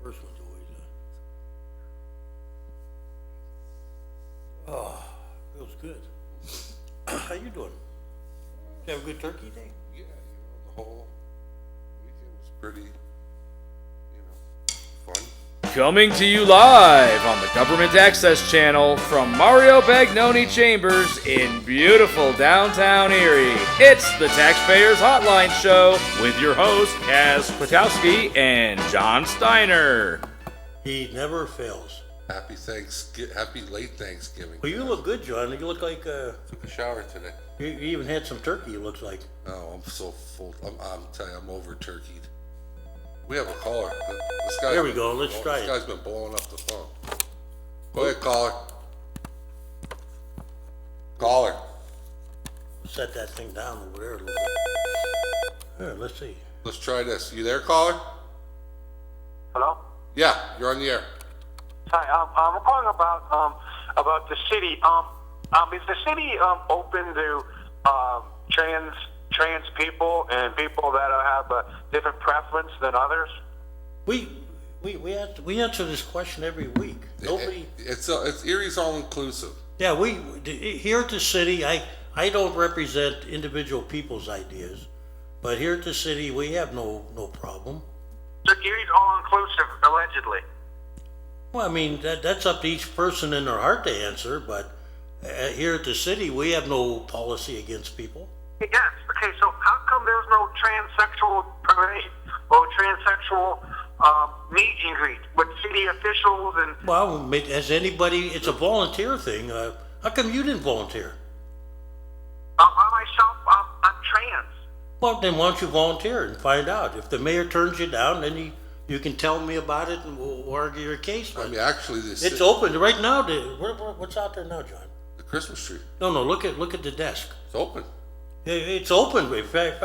first one's always, feels good. How you doing? Did you have a good turkey day? Yeah, the whole weekend was pretty, fun. Coming to you live on the Government Access Channel from Mario Bagnoni Chambers in beautiful downtown Erie. It's the Taxpayers Hotline Show with your hosts, Kaz Kwiatkowski and John Steiner. He never fails. Happy late Thanksgiving. Well, you look good, John. You look like, Took a shower today. you even had some turkey, it looks like. Oh, I'm so full. I'm telling you, I'm over turkeyed. We have a caller. This guy's There we go. Let's try it. This guy's been blowing up the phone. Go ahead, caller. Caller. Set that thing down over there a little bit. Here, let's see. Let's try this. You there, caller? Hello? Yeah, you're on the air. Hi, I'm calling about the city. Is the city open to trans people and people that have a different preference than others? We answer this question every week. Nobody. It's Erie's all inclusive. Yeah, here at the city, I don't represent individual people's ideas, but here at the city, we have no problem. So Erie's all inclusive, allegedly. Well, I mean, that's up to each person in their heart to answer, but here at the city, we have no policy against people. Yes. Okay. So how come there's no transsexual parade or transsexual meet and greet with city officials and? Well, has anybody? It's a volunteer thing. How come you didn't volunteer? I myself, I'm trans. Well, then why don't you volunteer and find out? If the mayor turns you down, then you can tell me about it and we'll argue your case. I mean, actually, It's open right now. What's out there now, John? the Christmas tree. No. Look at the desk. It's open. It's open. In fact,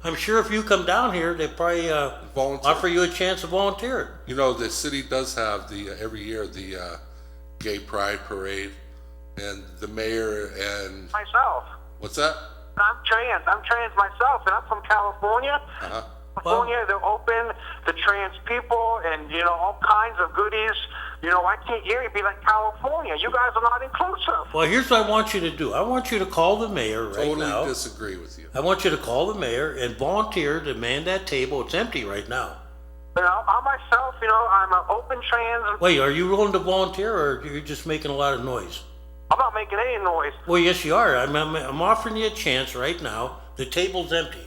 I'm sure if you come down here, they probably Volunteer. offer you a chance to volunteer. The city does have every year the gay pride parade, and the mayor and Myself. what's that? I'm trans. I'm trans myself, and I'm from California. Uh-huh. California, they're open to trans people and, all kinds of goodies. Why can't Erie be like California? You guys are not inclusive. Well, here's what I want you to do. I want you to call the mayor right Totally now. disagree with you. I want you to call the mayor and volunteer to man that table. It's empty right now. I myself, I'm an open trans. Wait, are you willing to volunteer, or are you just making a lot of noise? I'm not making any noise. Well, yes, you are. I'm offering you a chance right now. The table's empty.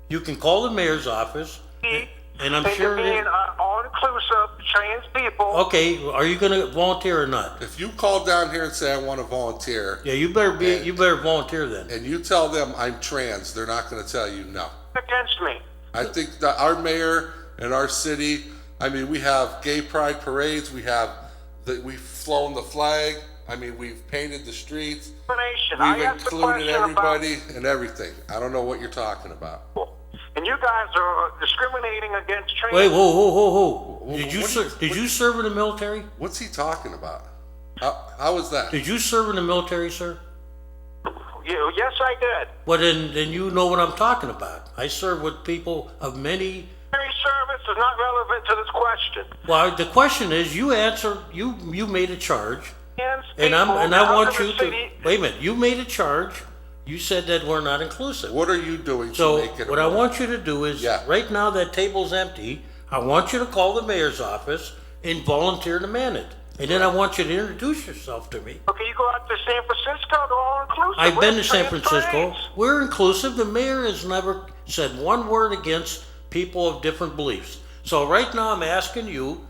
You can call the mayor's office, and I'm sure. Being all-inclusive trans people. Okay, are you going to volunteer or not? If you call down here and say I want to volunteer, Yeah, you better volunteer then. and you tell them I'm trans, they're not going to tell you no. Against me. I think that our mayor and our city, I mean, we have gay pride parades. We've flown the flag. I mean, we've painted the streets. We've included everybody and everything. I don't know what you're talking about. And you guys are discriminating against trans. Wait, whoa! Whoa, Did what you serve in the military? What's he talking about? How was that? Did you serve in the military, sir? Yes, I did. Well, then you know what I'm talking about. I serve with people of many. Military service is not relevant to this question. Well, the question is, you answer. You made a charge, Trans and I people want out of you the to city- wait a minute. You made a charge. You said that we're not inclusive. What are you doing So to make it? what I want you to do is, Yeah. right now that table's empty. I want you to call the mayor's office and volunteer to man it. And then I want you to introduce yourself to me. Okay, you go out to San Francisco, they're all inclusive. I've been to Where's San trans Francisco. parades? We're inclusive. The mayor has never said one word against people of different beliefs. So right now I'm asking you,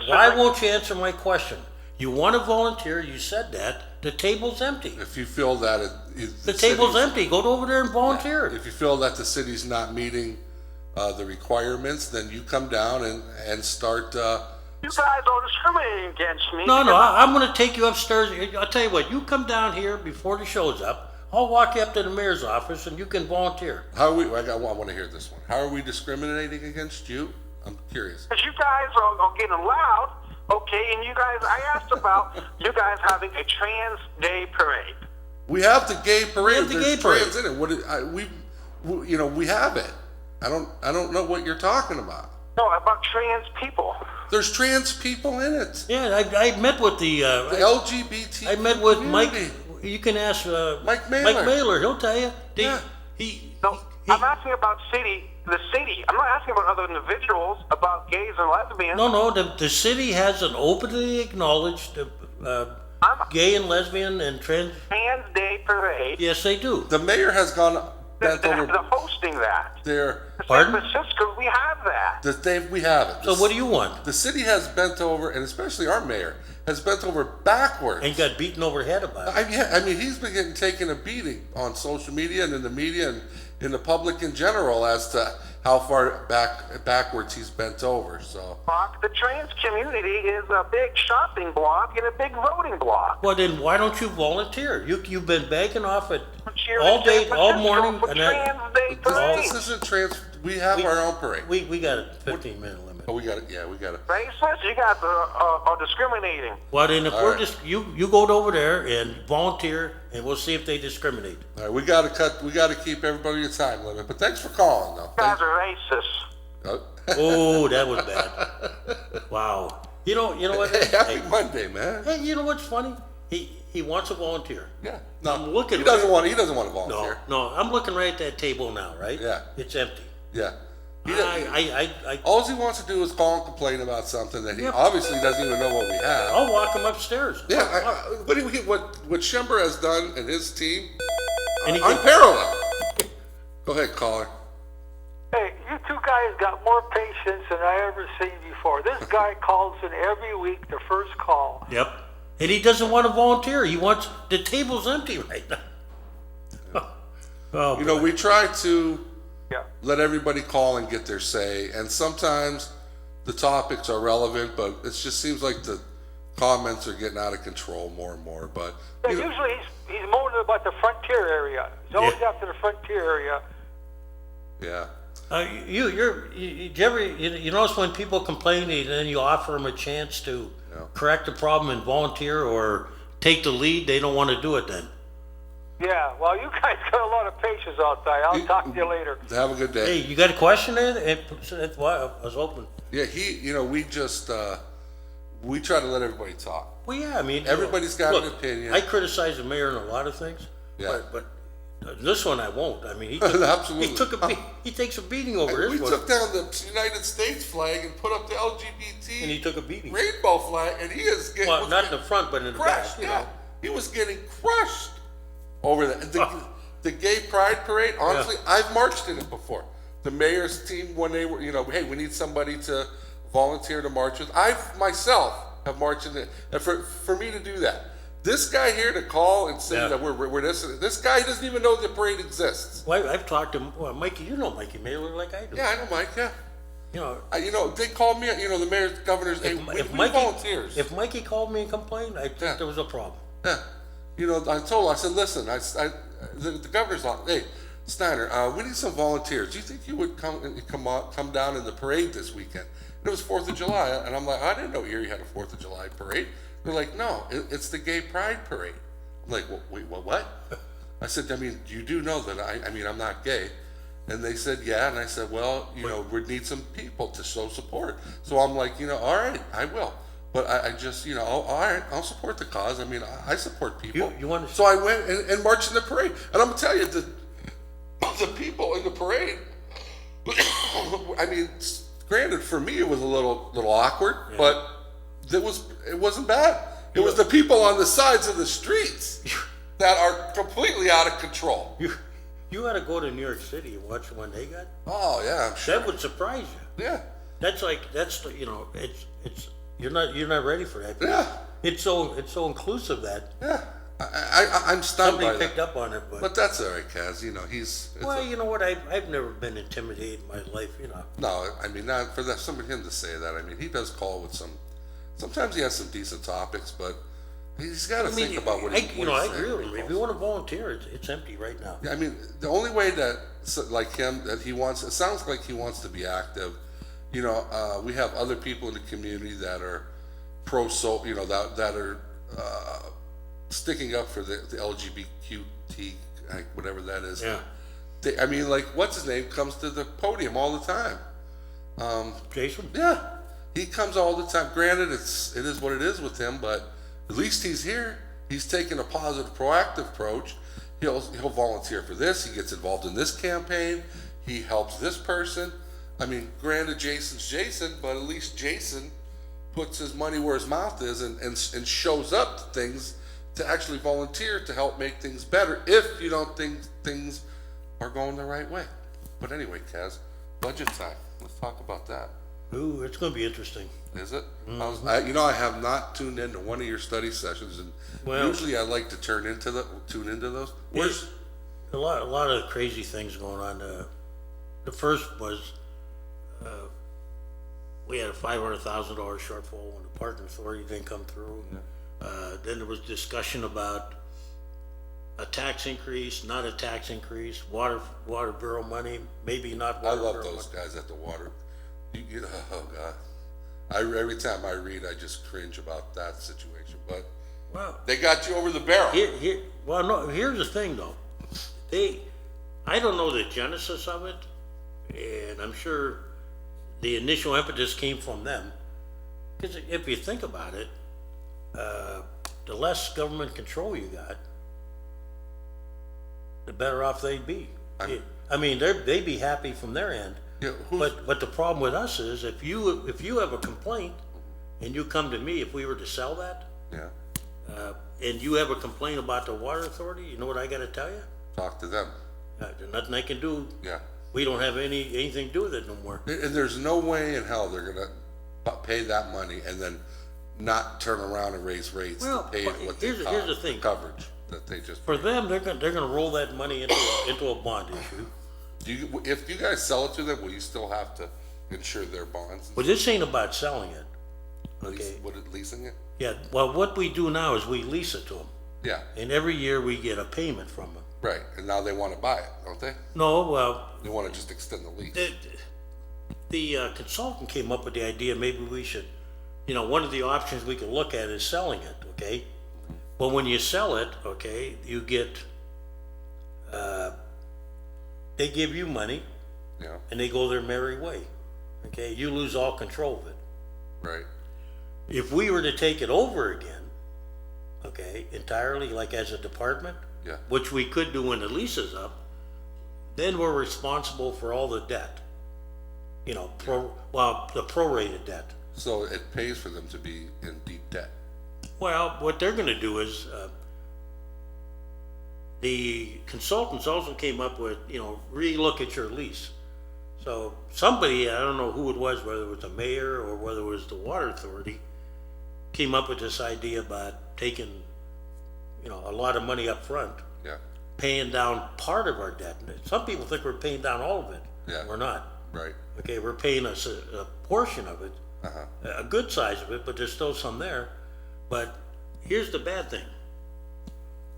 why won't you answer my question? You want to volunteer, you said that. The table's empty. If you feel that The table's empty. Go over there and volunteer. If you feel that the city's not meeting the requirements, then you come down and start. You guys are discriminating against me. No, I'm going to take you upstairs. I'll tell you what, you come down here before the show's up. I'll walk you up to the mayor's office and you can volunteer. How are we? I want to hear this one. How are we discriminating against you? I'm curious. Because you guys are getting loud, okay, and I asked about you guys having a trans day parade. We have the gay parade. We have the There's gay parade. trans in it. We have it. I don't know what you're talking about. No, about trans people. There's trans people in it. Yeah, I met with the LGBT. I met with Mike. community. You can ask Mike Mailer. Mike Mailer. He'll tell you. Yeah. No, I'm asking about the city. I'm not asking about other individuals, about gays and lesbians. No. The city has an openly acknowledged gay and lesbian and trans. Trans Day Parade. Yes, they do. The mayor has gone bent They're over hosting that. there. Pardon? San Francisco, we have that. We have it. So what do you want? The city has bent over, and especially our mayor has bent over backwards. And got beaten over the head about it. I mean, he's been taking a beating on social media and in the media and in the public in general as to how far backwards he's bent over. So The trans community is a big shopping block and a big voting block. Well, then why don't you volunteer? You've been begging off it Cheer all in day, San all Francisco morning, for and Trans Day Parade. this isn't trans. We have our own parade. we got a 15-minute limit. But we got it. Yeah, we got it. Racist? You guys are discriminating. Well, then if All we're right. just you go over there and volunteer, and we'll see if they discriminate. All right, we got to cut. We got to keep everybody a time limit. But thanks for calling, though. You guys are racist. Oh, that was bad. Wow. You know what? Hey, happy Hey, Monday, man. hey, you know what's funny? He wants to volunteer. Yeah. No, I'm looking He doesn't right- want. He doesn't want to No, volunteer. no, I'm looking right at that table now, right? Yeah. It's empty. Yeah. All All he wants to do is call and complain about something that he Yep. obviously doesn't even know what we have. I'll walk him upstairs. Yeah, what Schember has done and his team, And he unparalleled. Go ahead, caller. Hey, you two guys got more patience than I ever seen before. This guy calls in every week, the first call. Yep. And he doesn't want to volunteer. He wants the table's empty right now. Oh, You know, we try to Yeah. let everybody call and get their say, and sometimes the topics are relevant, but it just seems like the comments are getting out of control more and more. But Yeah, you know, usually he's moaning about the frontier area. He's always Yeah. after the frontier area. yeah, you notice when people complain and then you offer them a chance to Yeah. correct the problem and volunteer or take the lead, they don't want to do it then. Yeah, well, you guys got a lot of patience out there. I'll talk to you later. have a good day. Hey, you got a question there? That's why I was open. Yeah, we just we try to let everybody talk. Well, yeah, I mean, Everybody's got an look, opinion. I criticize the mayor on a lot of things, Yeah. but this one I won't. I mean, Absolutely. he takes a beating over We this one, took down the United States flag and put up the LGBT and he took a beating. rainbow flag, and he is getting Well, not in the front, but in the back. crushed. You Yeah, know. he was getting crushed over that. The gay pride parade. Honestly, I've marched in it before. The mayor's team, when they were, hey, we need somebody to volunteer to march with. I myself have marched in it, and for me to do that. This guy here to call and say Yeah. that we're this guy doesn't even know the parade exists. Well, I've talked to Mikey. You know Mikey Mailer like I do. Yeah, I know, Mike. Yeah. You know, They called me. The mayor's, governor's. Hey, we need volunteers. If Mikey called me and complained, I think Yeah. there was a problem. Yeah. I told him, I said, listen, the governor's like, hey, Snyder, we need some volunteers. Do you think you would come down in the parade this weekend? And it was 4th of July. And I'm like, I didn't know Erie had a 4th of July parade. They're like, no, it's the gay pride parade. I'm like, well, wait, what? I said, I mean, you do know that I'm not gay. And they said, yeah. And I said, well, we need some people to show support. So I'm like, all right, I will. But I just, all right, I'll support the cause. I mean, I support people. You want to- So I went and marched in the parade. And I'm going to tell you, the people in the parade, I mean, granted, for me, it was a little awkward, but it wasn't bad. It was the people on the sides of the streets that are completely out of control. You got to go to New York City and watch when they got. Oh, yeah, I'm sure. That would surprise you. Yeah. It's you're not ready for that. Yeah. It's so inclusive that Yeah. I'm stunned somebody by that. picked up on it, But that's all right, Kaz. well, you know what? I've never been intimidated in my life. No, I mean, not for him to say that. I mean, he does call with sometimes he has some decent topics, but he's got to think about what he's I saying. agree with him. If you want to volunteer, it's empty right now. Yeah, I mean, the only way that, like him, that he wants, it sounds like he wants to be active. We have other people in the community that are that are sticking up for the LGBTQ, whatever that is. Yeah. I mean, like, what's his name comes to the podium all the time. Jason? Yeah. He comes all the time. Granted, it is what it is with him, but at least he's here. He's taking a positive, proactive approach. He'll volunteer for this. He gets involved in this campaign. He helps this person. I mean, granted, Jason's Jason, but at least Jason puts his money where his mouth is and shows up to things to actually volunteer to help make things better if you don't think things are going the right way. But anyway, Kaz, budget time. Let's talk about that. Ooh, it's gonna be interesting. Is it? I have not tuned into one of your study sessions, and usually I like to tune into those. There's a lot of crazy things going on. The first was we had a $500,000 shortfall when the parking authority didn't come through. Yeah. Then there was discussion about a tax increase, not a tax increase, water bureau money, maybe not water bureau money. I love those guys at the water. You know, oh God. Every time I read, I just cringe about that situation. But they got you over the barrel. Here's the thing though. I don't know the genesis of it, and I'm sure the initial impetus came from them. Because if you think about it, the less government control you got, the better off they'd be. I mean, they'd be happy from their end. Yeah, but the problem with us is if you have a complaint and you come to me, if we were to sell that, and you have a complaint about the water authority, you know what I got to tell you? Talk to them. There's nothing I can do. Yeah. We don't have anything to do with it no more. And there's no way in hell they're gonna pay that money and then not turn around and raise rates to pay what they here's the thing. Coverage that they just for them, they're gonna roll that money into a bond issue. If you guys sell it to them, will you still have to insure their bonds? Well, this ain't about selling it. Okay. Leasing it? Yeah. Well, what we do now is we lease it to them. Yeah. And every year we get a payment from them. Right. And now they want to buy it, don't they? No. Well. They want to just extend the lease. The consultant came up with the idea maybe we should, one of the options we could look at is selling it. Okay. Well, when you sell it, okay, you get. They give you money, and they go their merry way. Okay, you lose all control of it. Right. If we were to take it over again, okay, entirely, like as a department, which we could do when the lease is up, then we're responsible for all the debt. The prorated debt. So it pays for them to be in deep debt. Well, what they're going to do is. The consultants also came up with, re-look at your lease. So somebody, I don't know who it was, whether it was the mayor or whether it was the water authority, came up with this idea about taking, a lot of money up front, paying down part of our debt. Some people think we're paying down all of it. Yeah. We're not. Right. Okay, we're paying a portion of it, a good size of it, but there's still some there. But here's the bad thing.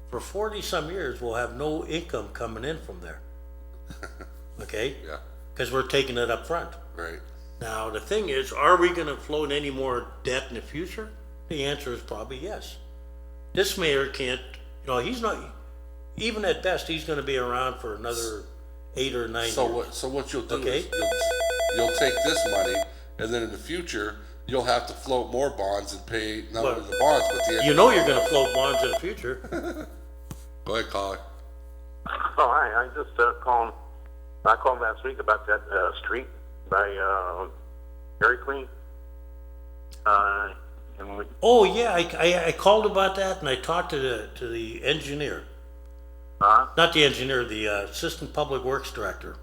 For 40 some years, we'll have no income coming in from there. Okay? Yeah. Because we're taking it up front. Right. Now, the thing is, are we going to float any more debt in the future? The answer is probably yes. This mayor can't, he's not, even at best, he's going to be around for another 8 or 9 years. So what you'll do is you'll take this money, and then in the future, you'll have to float more bonds and pay not only the bonds, but the... you're going to float bonds in the future. Go ahead, caller. Oh, hi. I just calling. I called last week about that street by Dairy Queen. Oh yeah, I called about that, and I talked to the engineer. Not the engineer, the assistant public works director.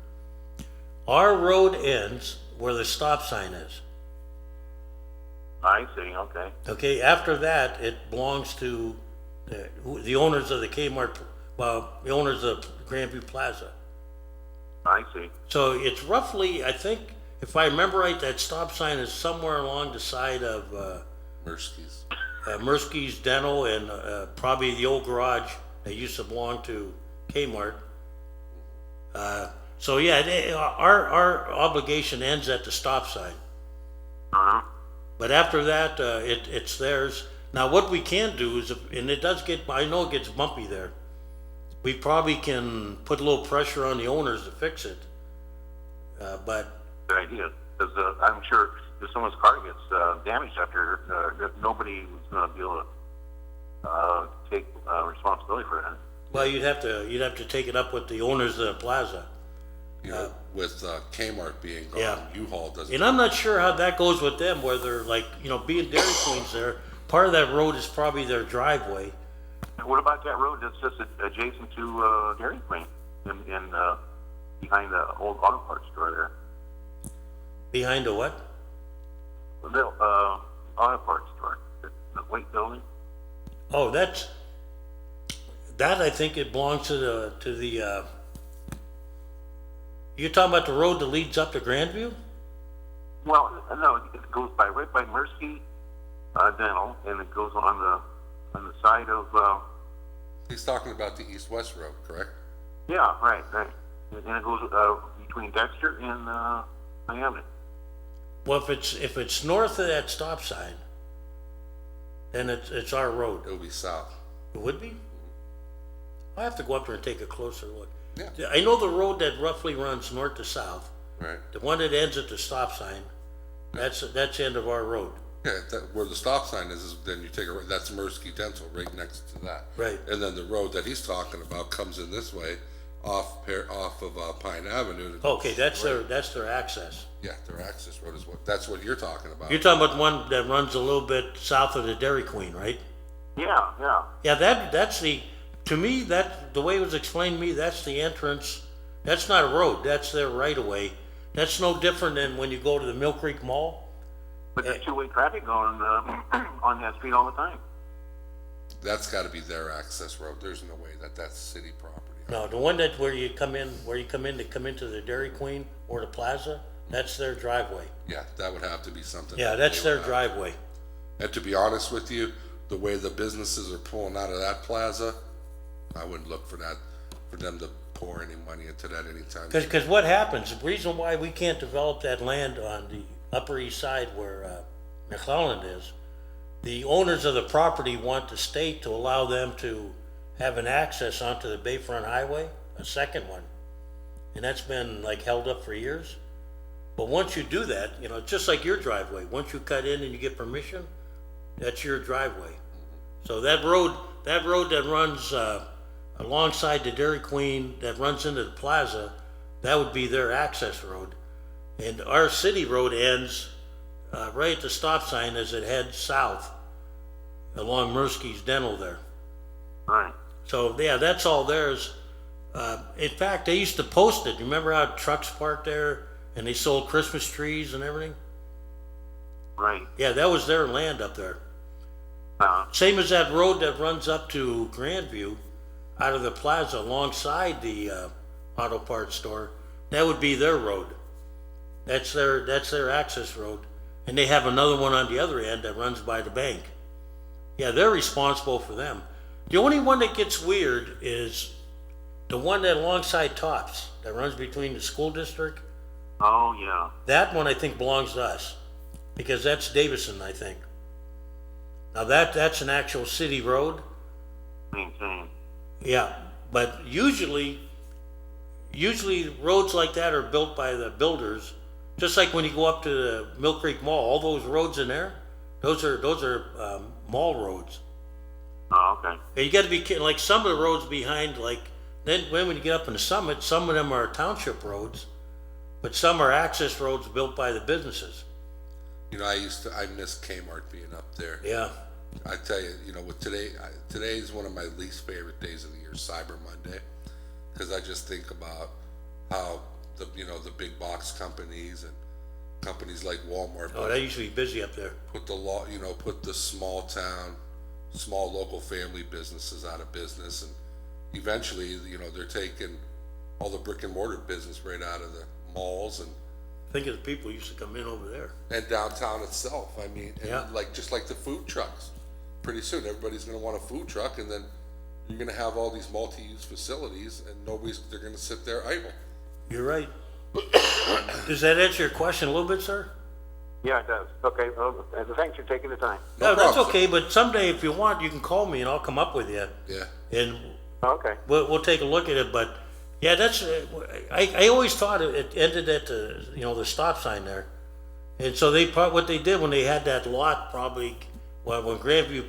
Our road ends where the stop sign is. I see. Okay. Okay. After that, it belongs to the owners of the Kmart. Well, the owners of Grandview Plaza. I see. So it's roughly, I think, if I remember right, that stop sign is somewhere along the side of Mirsky's. Mirsky's Dental and probably the old garage that used to belong to Kmart. So yeah, our obligation ends at the stop sign. But after that, it's theirs. Now, what we can do is, and it does get, I know it gets bumpy there. We probably can put a little pressure on the owners to fix it. But good idea, because I'm sure if someone's car gets damaged after, that nobody is going to be able to take responsibility for that. Well, you'd have to take it up with the owners of the plaza. You know, with Kmart being gone, Yeah. U-Haul doesn't. And I'm not sure how that goes with them, whether like, being Dairy Queen's there, part of that road is probably their driveway. And what about that road that's just adjacent to Dairy Queen in behind the old auto parts store there? Behind a what? The auto parts store, the white building. Oh, that I think it belongs to the, you're talking about the road that leads up to Grandview? Well, no, it goes right by Mercy Dental, and it goes on the side of. He's talking about the east-west road, correct? Yeah, right. And it goes between Dexter and Miami. Well, if it's north of that stop sign, then it's our road. It'll be south. It would be? I'll have to go up there and take a closer look. Yeah. I know the road that roughly runs north to south, Right. the one that ends at the stop sign, that's the end of our road. Yeah, where the stop sign is then you take a, that's Mersky Dental right next to that. Right. And then the road that he's talking about comes in this way off of Pine Avenue. Okay, that's their access. Yeah, their access road is that's what you're talking about. You're talking about one that runs a little bit south of the Dairy Queen, right? Yeah, yeah. Yeah, that's to me, the way it was explained to me, that's the entrance. That's not a road, that's their right of way. That's no different than when you go to the Mill Creek Mall. But there's two-way traffic going on that street all the time. That's got to be their access road. There's no way that's city property. No, the one where you come in to come into the Dairy Queen or the plaza, that's their driveway. Yeah, that would have to be something. Yeah, that's their driveway. And to be honest with you, the way the businesses are pulling out of that plaza, I wouldn't look for them to pour any money into that anytime. Because what happens, the reason why we can't develop that land on the Upper East Side where McClellan is, the owners of the property want the state to allow them to have an access onto the Bayfront Highway, a second one. And that's been like held up for years. But once you do that, just like your driveway, once you cut in and you get permission, that's your driveway. So that road that runs alongside the Dairy Queen, that runs into the plaza, that would be their access road. And our city road ends right at the stop sign as it heads south along Mersky's Dental there. Right. So yeah, that's all theirs. In fact, they used to post it. You remember how trucks parked there and they sold Christmas trees and everything? Right. Yeah, that was their land up there. Same as that road that runs up to Grandview out of the plaza alongside the auto parts store. That would be their road. That's their access road. And they have another one on the other end that runs by the bank. Yeah, they're responsible for them. The only one that gets weird is the one that alongside Tops, that runs between the school district. Oh, yeah. That one I think belongs to us, because that's Davison, I think. Now that's an actual city road. Maintain. Yeah, but usually roads like that are built by the builders. Just like when you go up to the Mill Creek Mall, all those roads in there, those are mall roads. Oh, okay. And you got to be kidding. Like some of the roads behind, like then when you get up in the summit, some of them are township roads, but some are access roads built by the businesses. I miss Kmart being up there. Yeah. I tell you, with today is one of my least favorite days of the year, Cyber Monday, because I just think about how the big box companies and companies like Walmart. Oh, they usually busy up there. Put the small town, small local family businesses out of business, and eventually, they're taking all the brick and mortar business right out of the malls and. Think of the people who used to come in over there. And downtown itself. I mean, Yeah. just like the food trucks. Pretty soon, everybody's going to want a food truck, and then you're going to have all these multi-use facilities, and they're going to sit there idle. You're right. Does that answer your question a little bit, sir? Yeah, it does. Okay, well, thanks for taking the time. No, that's problem, okay, but someday if you want, you can call me and I'll come up with you. Yeah. And Okay. we'll take a look at it, but Yeah, that's, I always thought it ended at the, the stop sign there. And so what they did when they had that lot probably, well, when Grandview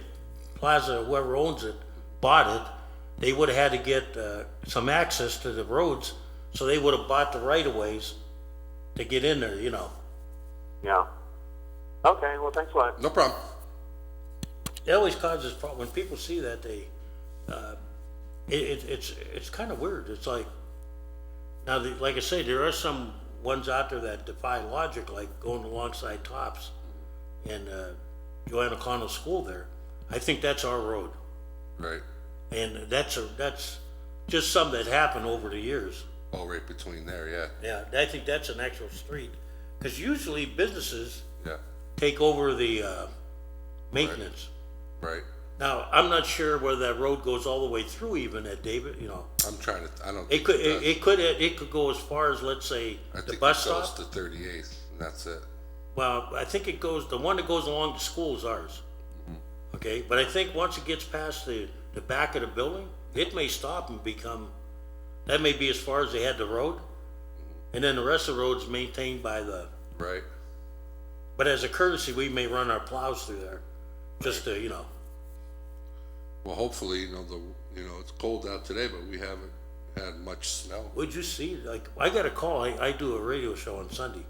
Plaza, whoever owns it, bought it, they would have had to get, some access to the roads, so they would have bought the right-of-ways to get in there, Yeah. Okay, well, thanks a lot. No problem. It always causes problem, when people see that, it's kind of weird, it's like, now, like I say, there are some ones out there that defy logic, like going alongside Tops and, Joanna Connell School there. I think that's our road, Right. and that's just something that happened over the years. Oh, right between there, yeah. Yeah, I think that's an actual street, because usually businesses Yeah, take over the, maintenance. right. Now, I'm not sure whether that road goes all the way through even at David, I'm trying to, I don't it think could, does. it could go as far as, let's say, I the think bus it goes stop. to 38th, and that's it. Well, I think it goes, the one that goes along the school is ours. Okay, but I think once it gets past the back of the building, it may stop and become, that may be as far as they had the road. And then the rest of the road's maintained by Right. but as a courtesy, we may run our plows through there, just to, Well, hopefully, it's cold out today, but we haven't had much snow. would you see, like, I got a call, I do a radio show on Sunday.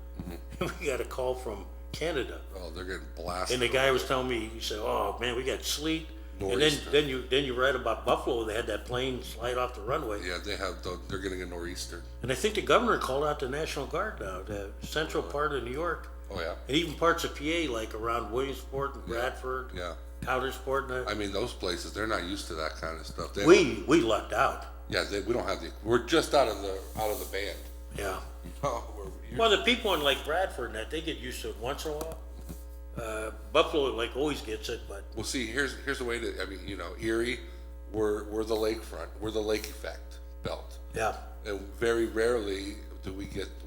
We got a call from Canada. Oh, they're getting blasted. And the guy was telling me, he said, "Oh man, we got sleet." And Nor'easter. then you read about Buffalo. They had that plane slide off the runway. Yeah, they're getting a nor'easter. And I think the governor called out the National Guard now, the central part of New York, Oh, yeah. and even parts of PA, like around Williamsport and Yeah, Bradford, yeah. Countersport. And I mean, those places, they're not used to that kind of stuff. They we lucked out. Yeah, we don't have we're just out of the band. Yeah. Oh, Well, the people in like Bradford and that, they get used to it once in a while. Buffalo like always gets it, but well, see, here's the way to. I mean, Erie, we're the lakefront. We're the lake effect belt. yeah. And very rarely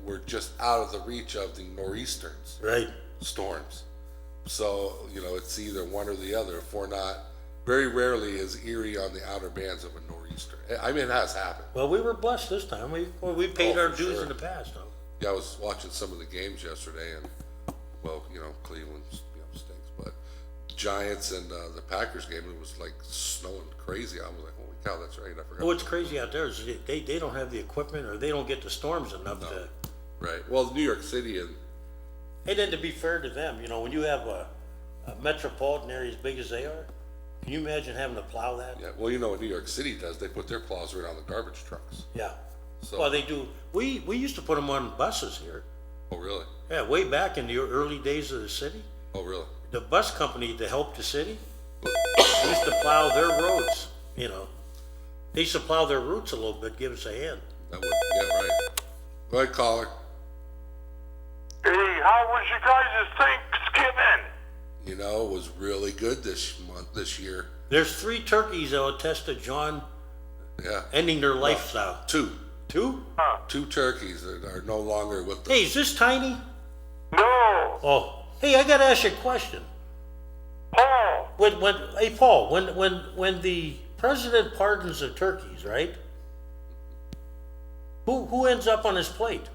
we're just out of the reach of the nor'easters, Right. storms. So, it's either one or the other. If we're not, very rarely is Erie on the outer bands of a nor'easter. I mean, it has happened. Well, we were blessed this time. We paid Oh, our for dues sure. in the past, though. Yeah, I was watching some of the games yesterday, and Cleveland, stinks, but Giants and the Packers game, it was like snowing crazy. I was like, holy cow, that's right. I forgot. What's crazy out there is they don't have the equipment, or they don't get the storms enough to. Right. Well, New York City and And then to be fair to them, when you have a metropolitan area as big as they are, can you imagine having to plow that? yeah, well, what New York City does, they put their plows right on the garbage trucks. Yeah. So, Well, they do. We used to put them on buses here. oh really? Yeah, way back in the early days of the city, Oh really? the bus company to help the city used to plow their roads. They used to plow their routes a little bit, give us a hand. That would, yeah, right. Go ahead, caller. Hey, how was you guys' Thanksgiving? It was really good this year. There's 3 turkeys that will attest to John Yeah. ending their lifestyle. 2 2? turkeys that are no longer with the Hey, is this tiny? No. Oh, hey, I gotta ask you a question. Paul. Hey Paul, when the president pardons the turkeys, right? Who ends up on his plate?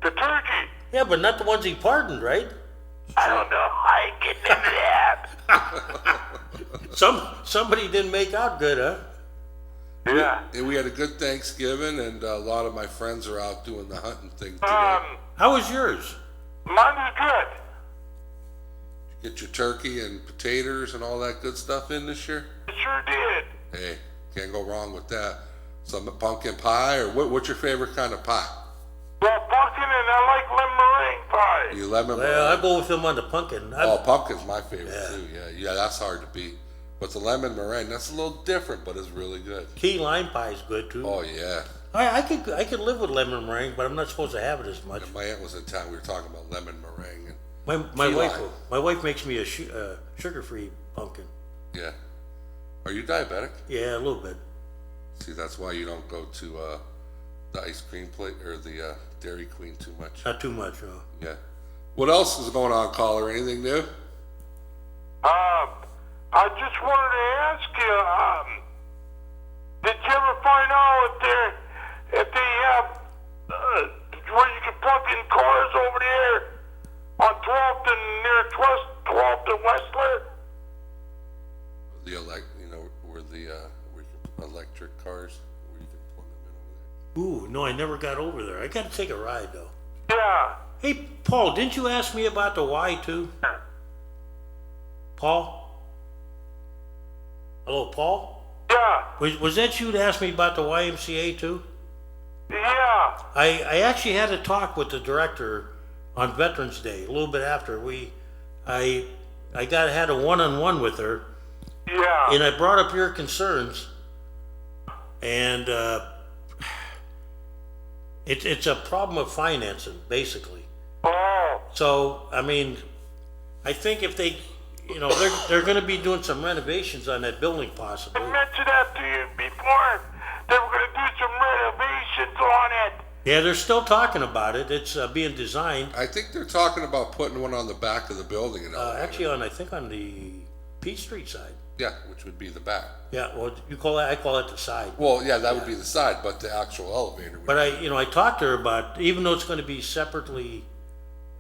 The turkey. Yeah, but not the ones he pardoned, right? I don't know. I ain't getting into that. Somebody didn't make out good, huh? Yeah. And we had a good Thanksgiving, and a lot of my friends are out doing the hunting thing today. How was yours? Mine's good. Get your turkey and potatoes and all that good stuff in this year. It sure did. Hey, can't go wrong with that. Some pumpkin pie, or what's your favorite kind of pie? Well, pumpkin and I like lemon meringue pie. You lemon Well, I meringue? go with him on the pumpkin. Oh, pumpkin's my favorite Yeah. too. Yeah, that's hard to beat. But the lemon meringue, that's a little different, but it's really good. Key lime pie is good too. Oh yeah. I could live with lemon meringue, but I'm not supposed to have it as much. And my aunt was in town. We were talking about lemon meringue. My Key wife lime. my wife makes me a sugar-free pumpkin. Yeah. Are you diabetic? Yeah, a little bit. See, that's why you don't go to the ice cream plate or the Dairy Queen too much. Not too much, no. Yeah. What else is going on, caller? Anything new? I just wanted to ask you, did you ever find out if if they have where you can plug in cars over there on 12th and near 12th and Westler. Where you can electric cars, where you can plug them in over Ooh, no, I never got over there. I gotta take a ride though. Yeah. Hey, Paul, didn't you ask me about the Y too? Paul? Hello, Paul? Yeah. Was that you that asked me about the YMCA too? Yeah. I actually had a talk with the director on Veterans Day, a little bit after I had a one-on-one with her, Yeah. and I brought up your concerns, and it's a problem of financing, basically. Oh. So, I mean, I think if they, they're gonna be doing some renovations on that building possibly. I mentioned that to you before. They were going to do some renovations on it. Yeah, they're still talking about it. It's being designed. there. I think they're talking about putting one on the back of the building. Actually, I think on the Peach Street side. Yeah, which would be the back. Yeah, well, I call it the side. Well, yeah, that would be the side, but the actual elevator. But I talked to her about, even though it's going to be separately,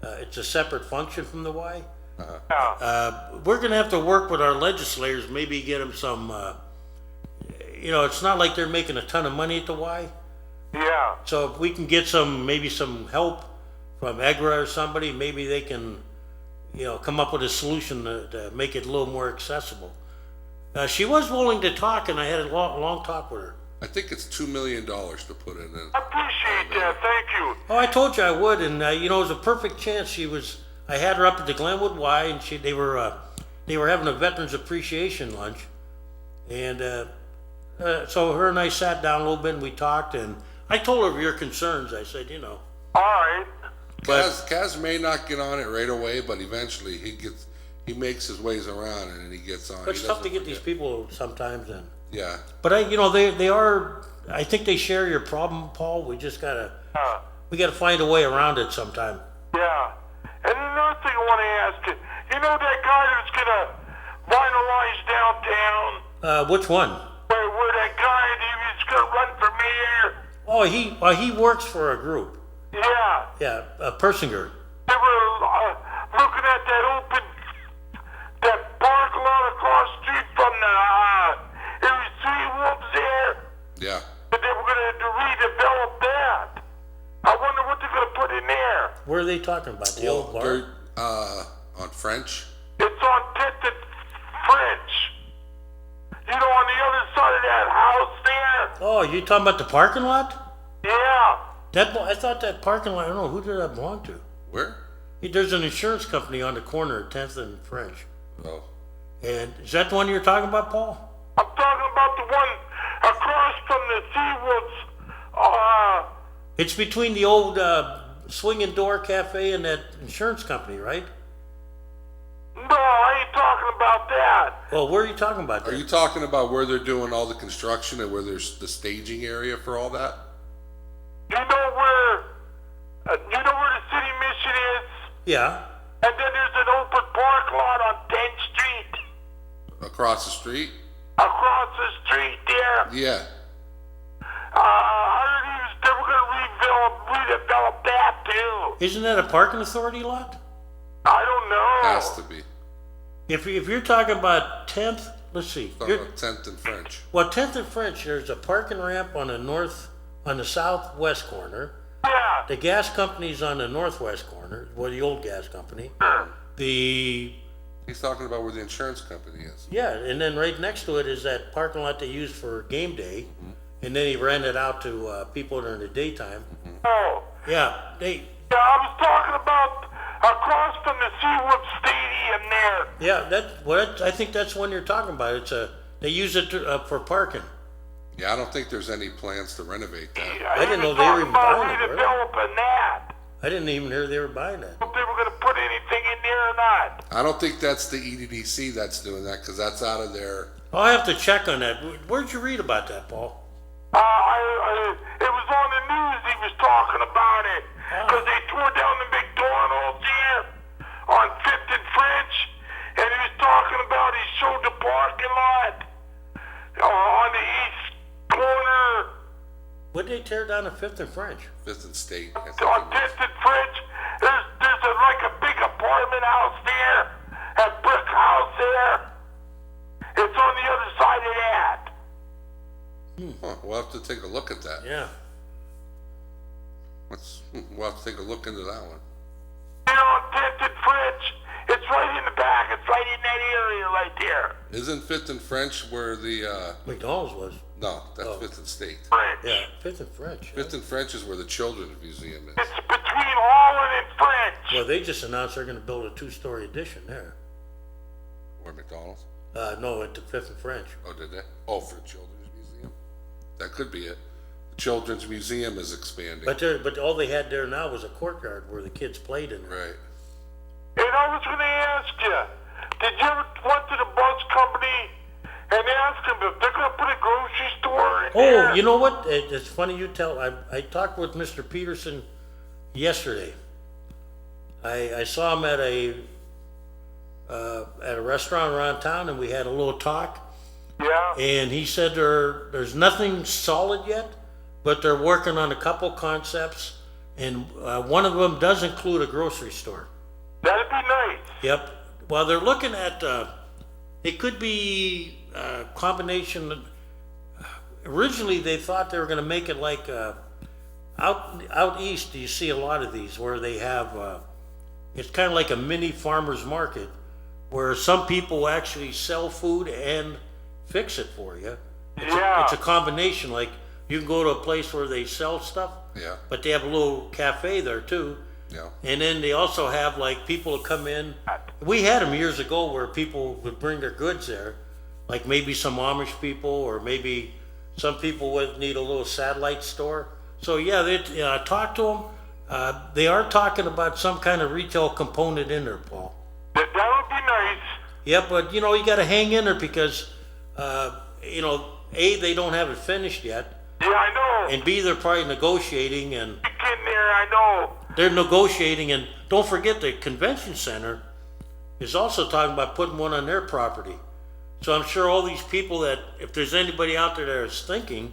it's a separate function from the Y. Yeah. We're going to have to work with our legislators, maybe get them some. It's not like they're making a ton of money at the Y. Yeah. So if we can get maybe some help from EGRA or somebody, maybe they can, come up with a solution to make it a little more accessible. She was willing to talk, and I had a long talk with her. I think it's $2 million to put in. I appreciate that. Thank you. Oh, I told you I would, and it was a perfect chance. I had her up at the Glenwood Y, and they were having a Veterans Appreciation lunch, and so her and I sat down a little bit and we talked, and I told her of your concerns. I said, All right. Kaz may not get on it right away, but eventually he makes his ways around and he gets on. it's tough to get these people sometimes, and Yeah. but they are. I think they share your problem, Paul. We just gotta find a way around it sometime. Yeah. And another thing I want to ask you, that guy that's going to vinylize downtown? Which one? Where that guy, he was going to run for mayor? Oh, he works for a group. Yeah. Yeah, Persinger. They were looking at that parking lot across the street from the Three Wolves there. Yeah. But they were going to redevelop that. I wonder what they're going to put in there. Where are they talking about? The old bar? They're on French. It's on 10th and French. On the other side of that house there. Oh, you talking about the parking lot? Yeah. I thought that parking lot. I don't know who did that belong to. Where? There's an insurance company on the corner of 10th and French. Oh. And is that the one you're talking about, Paul? I'm talking about the one across from the Seawoods. It's between the old Swinging Door Cafe and that insurance company, right? No, I ain't talking about that. Well, where are you talking about? Are Then? you talking about where they're doing all the construction and where there's the staging area for all that? You know where the city mission is? Yeah. And then there's an open park lot on 10th Street. Across the street? Across the street there. Yeah. I heard they were going to redevelop that too. Isn't that a parking authority lot? I don't know. Has to be. If you're talking about 10th, let's see. Talking about 10th and French. Well, 10th and French, there's a parking ramp on the southwest corner. Yeah. The gas company's on the northwest corner, the old gas company. He's talking about where the insurance company is. Yeah, and then right next to it is that parking lot they use for game day, and then he ran it out to people during the daytime. Oh. Yeah, Yeah, I was talking about across from the Seawood Stadium there. Yeah, I think that's one you're talking about. They use it for parking. Yeah, I don't think there's any plans to renovate that. I didn't know they were even buying it, were they? Redeveloping that. I didn't even hear they were buying that. If they were going to put anything in there or not. I don't think that's the EDDC that's doing that because that's out of their. I'll have to check on that. Where'd you read about that, Paul? It was on the news. He was talking about it because they tore down the McDonald's here on 5th and French, and he was talking about he showed the parking lot on the east corner. What did they tear down a Fifth and French? Fifth and State. On 5th and French, there's like a big apartment house there, a brick house there. It's on the other side of that. Huh, we'll have to take a look at that. Yeah. We'll have to take a look into that one. You know, on 5th and French, it's right in the back. It's right in that area right there. Isn't Fifth and French where the, McDonald's was. no, that's Fifth and State. French. Yeah, Fifth and French. Fifth and French is where the Children's Museum is. It's between Holland and French. Well, they just announced they're gonna build a 2-story addition there. Where McDonald's? No, at the Fifth and French. Oh, did they? Oh, for the Children's Museum? That could be it. The Children's Museum is expanding. But all they had there now was a courtyard where the kids played in there. Right. And I was going to ask you, did you ever went to the bus company and ask them if they're going to put a grocery store in there? Oh, you know what? It's funny you tell. I talked with Mr. Peterson yesterday. I saw him at a restaurant around town, and we had a little talk. Yeah. And he said there's nothing solid yet, but they're working on a couple concepts, and one of them does include a grocery store. That'd be nice. Yep. Well, they're looking at, it could be a combination. Originally, they thought they were gonna make it like, out east, you see a lot of these where they have, it's kind of like a mini farmer's market where some people actually sell food and fix it for you. It's a combination, like you can go to a place where they sell stuff, Yeah, but they have a little cafe there too. yeah. And then they also have like people who come in. We had them years ago where people would bring their goods there, like maybe some Amish people or maybe some people would need a little satellite store. So yeah, they talk to them. They are talking about some kind of retail component in there, Paul. That would be nice. Yeah, but you know you got to hang in there because you know A, they don't have it finished yet, Yeah, I know. and B, they're probably negotiating and. Getting there, I know. They're negotiating, and don't forget the convention center is also talking about putting one on their property. So I'm sure all these people that, if there's anybody out there that is thinking,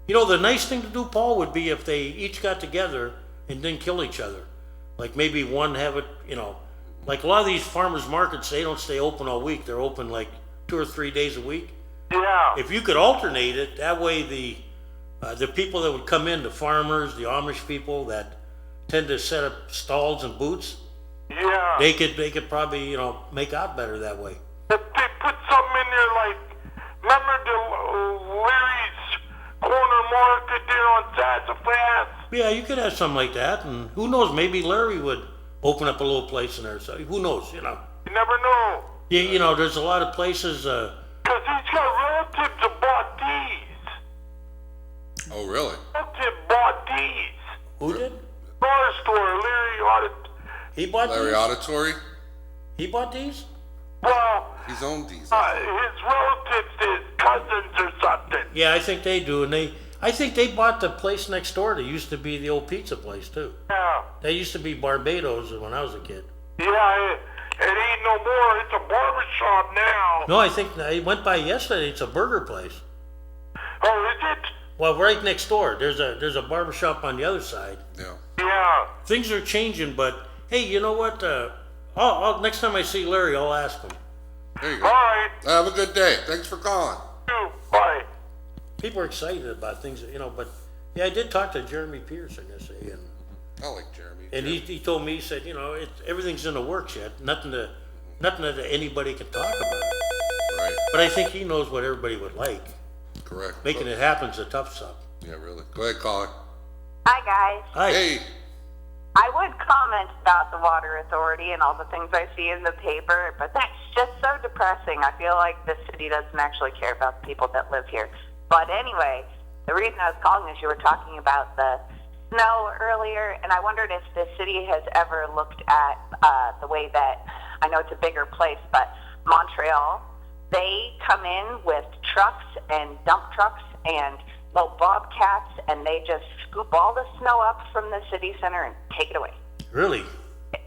you know, the nice thing to do, Paul, would be if they each got together and didn't kill each other. Like maybe one have it, you know, like a lot of these farmers markets, they don't stay open all week. They're open like 2 or 3 days a week. Yeah. If you could alternate it, that way the people that would come in, the farmers, the Amish people that tend to set up stalls and booths, Yeah. they could probably, you know, make out better that way. If they put something in there like, remember the Larry's Corner Market there on Sassafras? Yeah, you could have something like that, and who knows, maybe Larry would open up a little place in there, so who knows, you know. You never know. Yeah, you know, there's a lot of places, Because he's got relatives that bought these. Oh, really? Relative bought these. who did? Dollar store, Larry Audit. He bought Larry these? Auditory? He bought these? Well, He's owned these. his relatives, his cousins or something. Yeah, I think they do, and I think they bought the place next door that used to be the old pizza place too. Yeah. They used to be Barbados when I was a kid. Yeah, it ain't no more. It's a barber shop now. No, I think I went by yesterday. It's a burger place. Oh, is it? Well, right next door. There's a barber shop on the other side. Yeah. Yeah. Things are changing, but hey, you know what? Next time I see Larry, I'll ask him. There you All go. right. Have a good day. Thanks for calling. Bye. People are excited about things, you know. But yeah, I did talk to Jeremy Pearson yesterday, and I like Jeremy. he told me, he said, you know, everything's in the works yet. Nothing that anybody can talk about. Right. But I think he knows what everybody would like. Correct. Making it happen's the tough stuff. Yeah, really. Go ahead, caller. Hi, guys. Hi. Hey. I would comment about the water authority and all the things I see in the paper, but that's just so depressing. I feel like the city doesn't actually care about the people that live here. But anyway, the reason I was calling is you were talking about the snow earlier, and I wondered if the city has ever looked at the way that, I know it's a bigger place, but Montreal, they come in with trucks and dump trucks and little bobcats, and they just scoop all the snow up from the city center and take it away Really?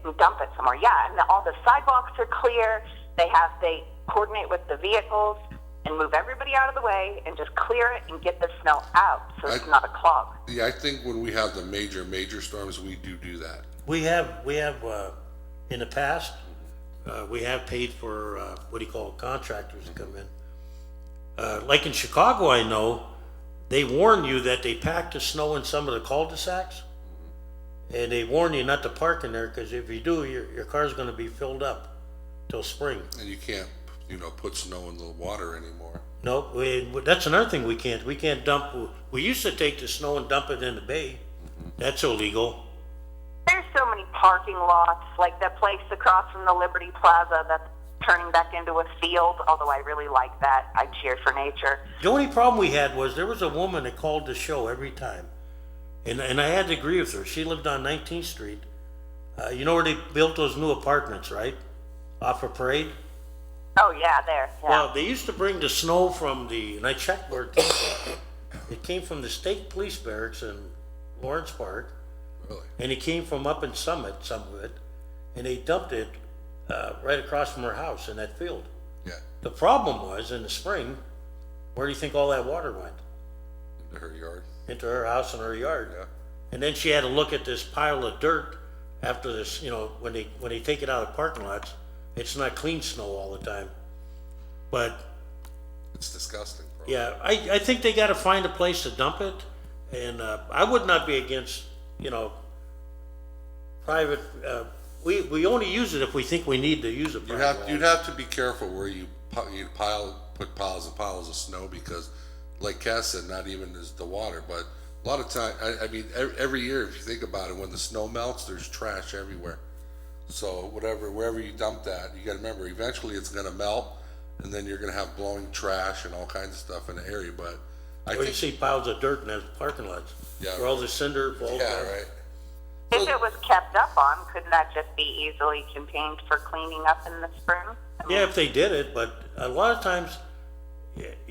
and dump it somewhere. Yeah, and all the sidewalks are clear. They coordinate with the vehicles. and move everybody out of the way and just clear it and get the snow out so it's not a clog. Yeah, I think when we have the major storms, we do that. We have, in the past, we have paid for, what do you call it, contractors to come in. Like in Chicago, I know, they warn you that they pack the snow in some of the cul-de-sacs. And they warn you not to park in there, because if you do, your car's gonna be filled up till spring. And you can't, put snow in the water anymore. No, that's another thing we can't dump, we used to take the snow and dump it in the bay. That's illegal. There's so many parking lots, like that place across from the Liberty Plaza that's turning back into a field, although I really like that. I cheer for nature. The only problem we had was there was a woman that called the show every time. And I had to agree with her. She lived on 19th Street. You know where they built those new apartments, right? Off of Parade? Oh, yeah, there. Yeah. Well, they used to bring the snow from and I checked where it came from. It came from the state police barracks in Lawrence Park. Really? And it came from up in Summit, some of it. And they dumped it right across from her house in that field. Yeah, The problem was, in the spring, where do you think all that water went? into her yard. Into her house and her yard. Yeah. And then she had to look at this pile of dirt after this, when they take it out of parking lots, it's not clean snow all the time. But It's disgusting. Bro. yeah, I think they gotta find a place to dump it. And, I would not be against, private, we only use it if we think we need to use it. You'd have to be careful where you put piles and piles of snow, because like Cass said, not even is the water, but a lot of time, I mean, every year, if you think about it, when the snow melts, there's trash everywhere. So wherever you dump that, you gotta remember, eventually it's gonna melt, and then you're gonna have blowing trash and all kinds of stuff in the area, but I Or you think, see piles of dirt in those parking lots. Yeah, Where all the cinder falls yeah, down. right. If it was kept up on, couldn't that just be easily contained for cleaning up in the spring? Yeah, if they did it, but a lot of times,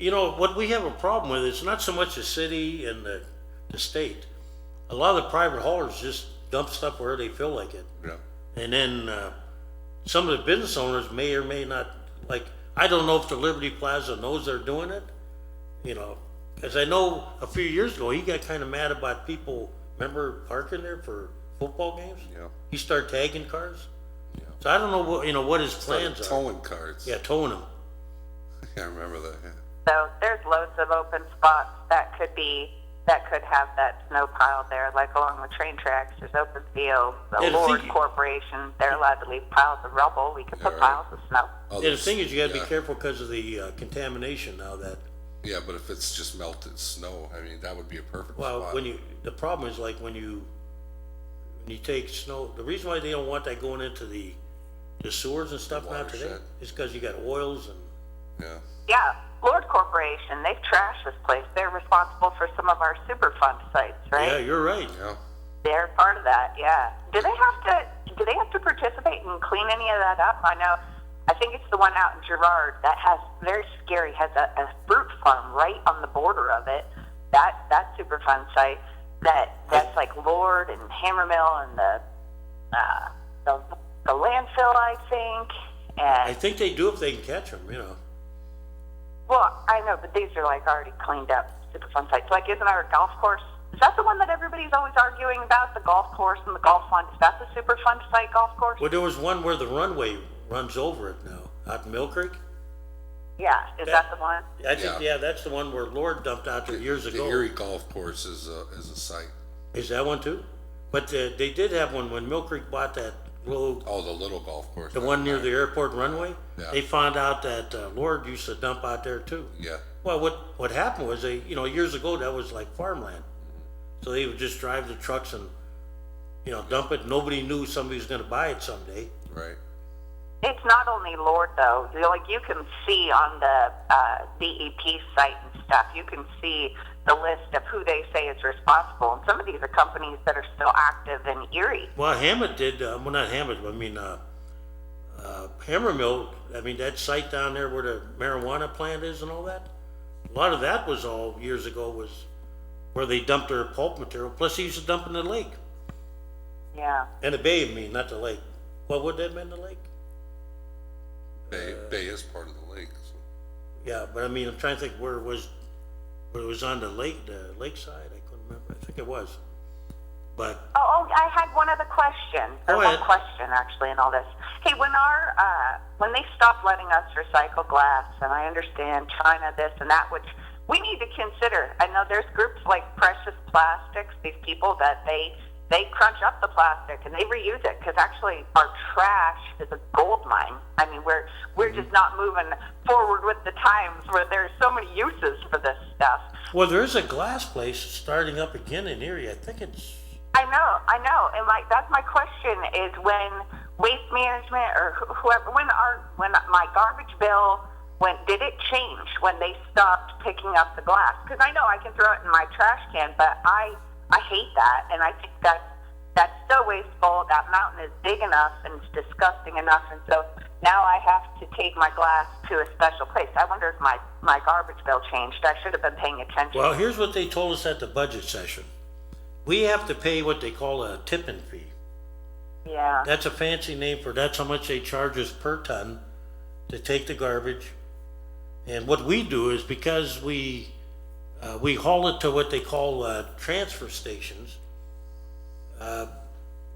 what we have a problem with is not so much the city and the state. A lot of the private haulers just dump stuff where they feel like it. Yeah. And then, some of the business owners may or may not, like, I don't know if the Liberty Plaza knows they're doing it, cause I know a few years ago, he got kinda mad about people, remember parking there for football games? Yeah. He started tagging cars. Yeah. So I don't know what his plans are. Towing cards. Yeah, towing them. Yeah, I remember that, yeah. So there's loads of open spots that could have that snow pile there, like along the train tracks. There's open fields. The Yeah, the Lord thing- Corporation, they're allowed to leave piles of rubble. We can put right. piles of snow. Yeah, the thing is, you gotta be Yeah. careful because of the contamination now that, Yeah, but if it's just melted snow, I mean, that would be a perfect well, spot. the problem is like when you take snow, the reason why they don't want that going into the sewers and stuff now today Watershed. is because you got oils and, Yeah. Yeah, Lord Corporation, they've trashed this place. They're responsible for some of our Superfund sites, right? yeah, you're right. Yeah. They're part of that, yeah. Do they have to participate and clean any of that up? I think it's the one out in Girard that has, very scary, has a fruit farm right on the border of it. That Superfund site, that's like Lord and Hammermill and the landfill, I think. I And, think they do if they can catch them, well, I know, but these are like already cleaned up Superfund sites. Like, isn't our golf course, is that the one that everybody's always arguing about, the golf course and the golf fund? Is that the Superfund site golf course? Well, there was one where the runway runs over it now, out in Mill Creek. Yeah, is that the one? I think, Yeah. yeah, that's the one where Lord dumped out there years The ago. Erie Golf Course is a site. Is that one too? But they did have one when Mill Creek bought that little, Oh, the little golf course. the one near the airport runway. Yeah. They found out that Lord used to dump out there too. Yeah. Well, what happened was years ago that was like farmland, so they would just drive the trucks and dump it. Nobody knew somebody was going to buy it someday. Right. It's not only Lord, though. Like, you can see on the DEP site and stuff, you can see the list of who they say is responsible. And some of these are companies that are still active in Erie. Well, Hammett did. Well, not Hammett. I mean, Hammermill. I mean, that site down there where the marijuana plant is and all that. A lot of that was all years ago was where they dumped their pulp material. Plus, they used to dump in the lake Yeah. and the bay. I mean, not the lake. What would that mean, the lake? Bay is part of the lake. So. Yeah, but I mean, I'm trying to think where it was on the lakeside. I couldn't remember. I think it was. But I had one other question. Or Go one ahead. question, actually, in all this. Hey, when they stopped letting us recycle glass, and I understand China this and that, which we need to consider. I know there's groups like Precious Plastics, these people that they crunch up the plastic and they reuse it, because actually our trash is a gold mine. I mean, we're just not moving forward with the times where there's so many uses for this stuff. well, there's a glass place starting up again in Erie. I think it's. I know, and that's my question is when Waste Management or whoever, when my garbage bill, did it change when they stopped picking up the glass? Because I know I can throw it in my trash can, but I hate that, and I think that's so wasteful. That mountain is big enough and it's disgusting enough, and so now I have to take my glass to a special place. I wonder if my garbage bill changed. I should have been paying attention. Well, here's what they told us at the budget session. We have to pay what they call a tipping fee. Yeah. That's a fancy name for that's how much they charge us per ton to take the garbage. And what we do is because we haul it to what they call transfer stations.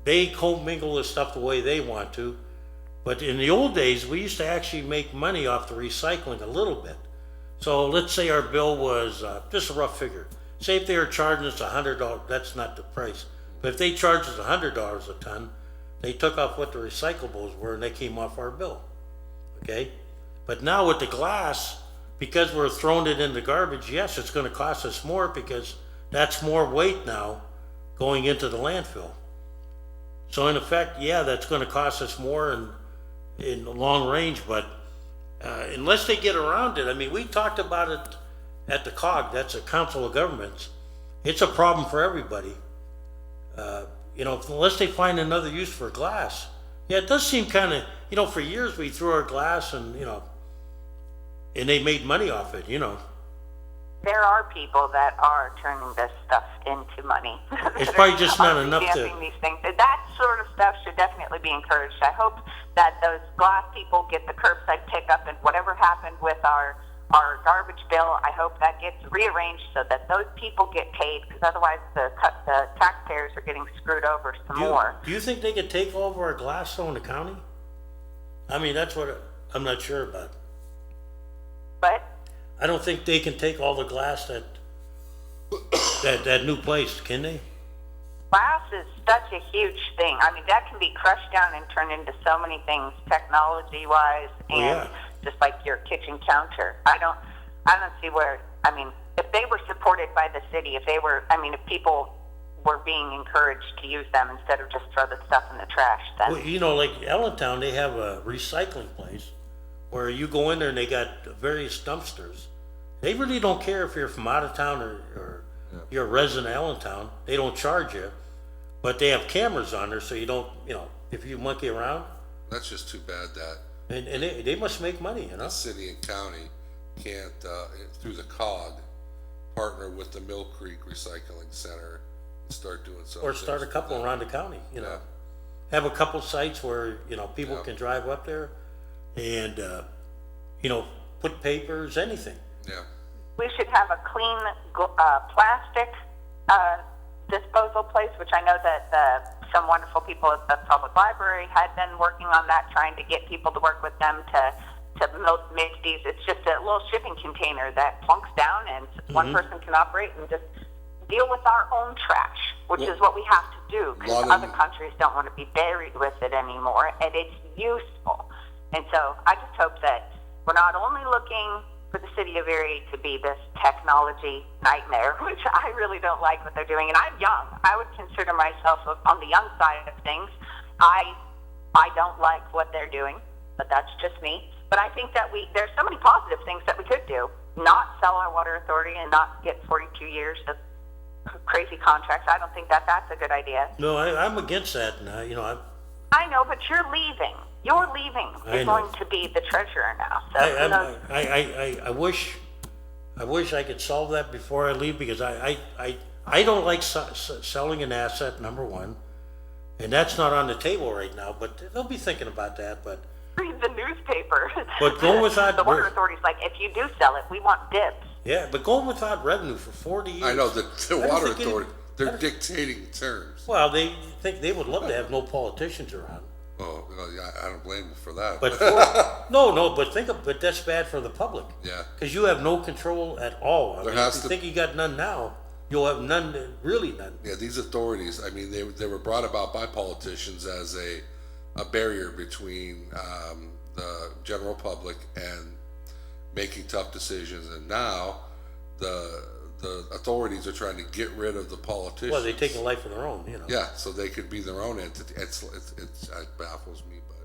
They commingle the stuff the way they want to. But in the old days, we used to actually make money off the recycling a little bit. So let's say our bill was just a rough figure. Say if they were charging us $100, that's not the price. But if they charged us $100 a ton, they took off what the recyclables were and they came off our bill. Okay? But now with the glass, because we're throwing it in the garbage, yes, it's going to cost us more because that's more weight now going into the landfill. So in effect, yeah, that's going to cost us more in the long range, but unless they get around it, I mean, we talked about it at the COG, that's a Council of Governments. It's a problem for everybody. Unless they find another use for glass. Yeah, it does seem kind of, for years we threw our glass and they made money off it, There are people that are turning this stuff into money. It's probably just not enough to. These things. That sort of stuff should definitely be encouraged. I hope that those glass people get the curbside pickup, and whatever happened with our garbage bill, I hope that gets rearranged so that those people get paid, because otherwise the taxpayers are getting screwed over some more. Do you think they could take over our glass though in the county? I mean, that's what I'm not sure about. But I don't think they can take all the glass that new place, can they? glass is such a huge thing. I mean, that can be crushed down and turned into so many things, technology-wise, and just like your kitchen counter. I don't see where. I mean, if they were supported by the city, if people were being encouraged to use them instead of just throw the stuff in the trash, then Well, like Allentown, they have a recycling place where you go in there and they got various dumpsters. They really don't care if you're from out of town or you're a resident of Allentown. They don't charge you, but they have cameras on there so you don't, if you monkey around. That's just too bad that And they must make money, the city and county can't, through the COG, partner with the Mill Creek Recycling Center and start doing something. Or start a couple around the county, Yeah. Have a couple sites where, people Yeah. can drive up there and, put papers, anything. Yeah. we should have a clean plastic disposal place, which I know that some wonderful people at the public library had been working on that, trying to get people to work with them to make these. It's just a little shipping container that plunks down and one person can operate and just deal with our own trash, which is what we have to do, because other countries don't want to be buried with it anymore, and it's useful. And so I just hope that we're not only looking for the city of Erie to be this technology nightmare, which I really don't like what they're doing. And I'm young. I would consider myself on the young side of things. I don't like what they're doing, but that's just me. But I think that there's so many positive things that we could do. Not sell our water authority and not get 42 years of crazy contracts. I don't think that that's a good idea. No, I'm against that. And, I know, but you're leaving. Your leaving is going to be the treasurer now. So I wish I could solve that before I leave, because I don't like selling an asset, number one, and that's not on the table right now. But they'll be thinking about that. But read the newspaper. But going without the water authority's like, if you do sell it, we want dibs. Yeah, but going without revenue for 40 years. I know, the don't water think authority, they're dictating terms. Well, they think they would love to have no politicians around. Oh, yeah, I don't blame them for that. But but that's bad for the public. Yeah. Because you have no control at all. I mean, has if you to- think you got none now, you'll have none, really none. Yeah, these authorities, I mean, they were brought about by politicians as a barrier between the general public and making tough decisions. And now the authorities are trying to get rid of the politicians. Well, they take a life of their own, you know. Yeah, so they could be their own entity. It baffles me, but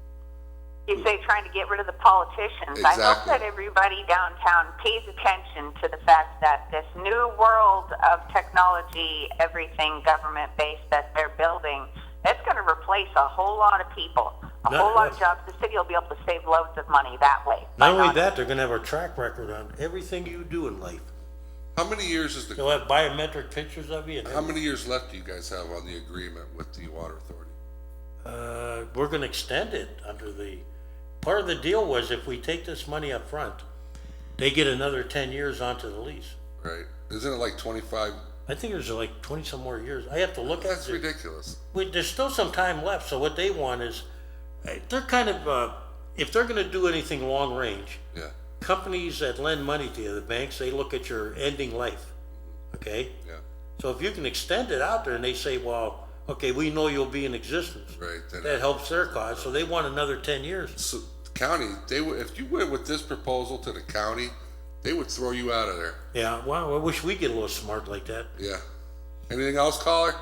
You say trying to get rid of the politicians. I hope Exactly. that everybody downtown pays attention to the fact that this new world of technology, everything government-based that they're building, it's going to replace a whole lot of people, a whole lot of jobs. The city will be able to save loads of money that way. Not only that, they're gonna have a track record on everything you do in life. how many years is They'll have biometric pictures of you and how many years left do you guys have on the agreement with the water authority? we're gonna extend it under part of the deal was if we take this money up front, they get another 10 years onto the lease. Right? Isn't it like 25? I think there's like 20 some more years. I have to look at That's it. ridiculous. There's still some time left, so what they want is, they're kind of, if they're gonna do anything long range, Yeah, companies that lend money to you, the banks, they look at your ending life, okay? yeah, So if you can extend it out there and they say, well, okay, we know you'll be in existence. right. Then That helps their cause, so they want another 10 years. so the county, they would, if you went with this proposal to the county, they would throw you out of there. Yeah, well, I wish we get a little smart like that. Yeah. Anything else, caller?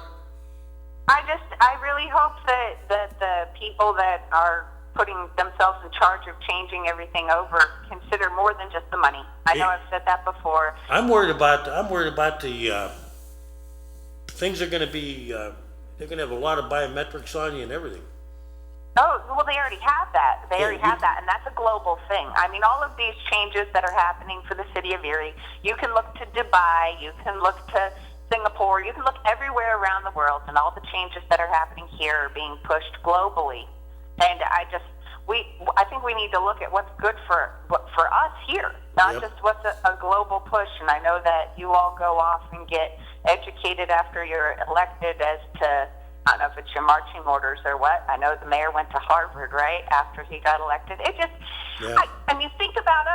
I really hope that the people that are putting themselves in charge of changing everything over consider more than just the money. I know I've said that before. I'm worried about the, things are gonna be, they're gonna have a lot of biometrics on you and everything. Oh, well, they already have that. They already have that, and that's a global thing. I mean, all of these changes that are happening for the city of Erie, you can look to Dubai, you can look to Singapore, you can look everywhere around the world, and all the changes that are happening here are being pushed globally. And I think we need to look at what's good for us here, not just what's a global push. And I know that you all go off and get educated after you're elected as to, I don't know if it's your marching orders or what. I know the mayor went to Harvard, right, after he got elected. It just, I mean, think about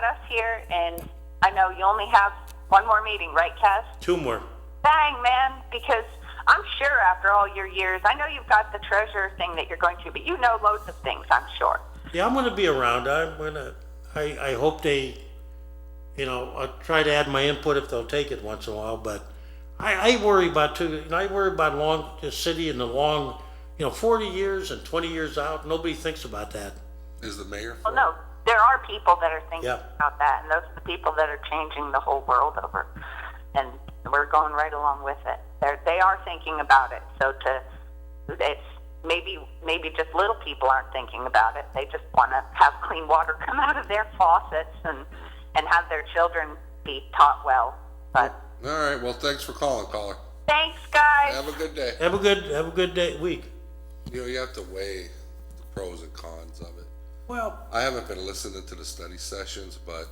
us here, and I know you only have one more meeting, right, Kaz? 2 more. Bang, man, because I'm sure after all your years, I know you've got the treasurer thing that you're going to, but you know loads of things, I'm sure. Yeah, I'm gonna be around. I hope they, I'll try to add my input if they'll take it once in a while, but I worry about the city in the long, 40 years and 20 years out. Nobody thinks about that. Is the mayor? Well, no, there are people that are thinking Yeah. about that, and those are the people that are changing the whole world over. And we're going right along with it. They are thinking about it. So it's maybe just little people aren't thinking about it. They just want to have clean water come out of their faucets and have their children be taught well. But All right. Well, thanks for calling, caller. thanks, guys. Have a good day. Have a good week. You have to weigh the pros and cons of it. Well, I haven't been listening to the study sessions, but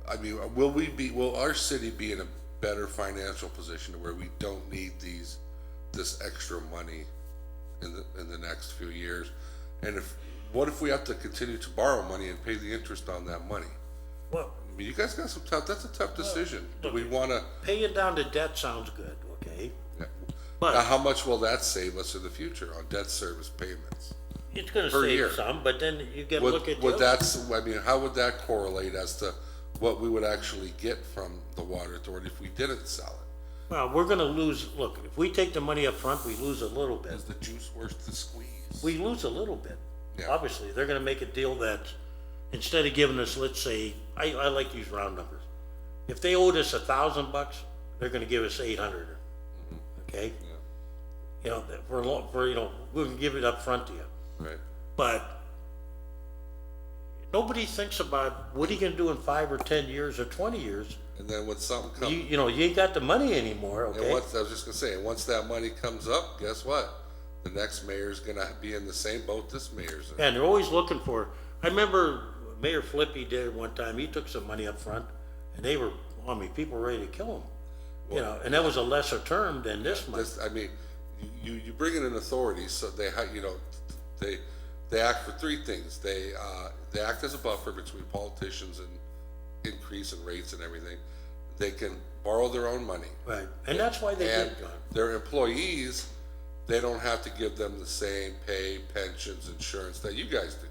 I mean, will our city be in a better financial position to where we don't need this extra money in the next few years? And what if we have to continue to borrow money and pay the interest on that money? well, I mean, you guys got that's a tough decision. Do we want to? paying down the debt sounds good, okay? Now, But how much will that save us in the future on debt service payments? it's gonna per year. save some, but then you gotta Would look at I mean, how would that correlate as to what we would actually get from the water authority if we didn't sell it? Well, we're gonna lose, look, if we take the money up front, we lose a little bit. Is the juice worth the squeeze? We lose a little bit. Yeah. Obviously, they're gonna make a deal that, instead of giving us, let's say, I like these round numbers. If they owed us $1,000, they're gonna give us 800, okay? Yeah. We can give it up front to you. Right. But nobody thinks about what are you gonna do in 5 or 10 years or 20 years? And then when something comes, You ain't got the money anymore, and okay? I was just gonna say, once that money comes up, guess what? the next mayor's gonna be in the same boat this mayor's in. And they're always looking for, I remember Mayor Flippy did it one time, he took some money up front, and they were, people were ready to kill him. You know, and that was a lesser term than this money. I mean, you bring in an authority, so they, you know, they act for three things. They act as a buffer between politicians and increase in rates and everything. They can borrow their own money. Right, and that's why they And did, John. their employees, they don't have to give them the same pay, pensions, insurance that you guys do.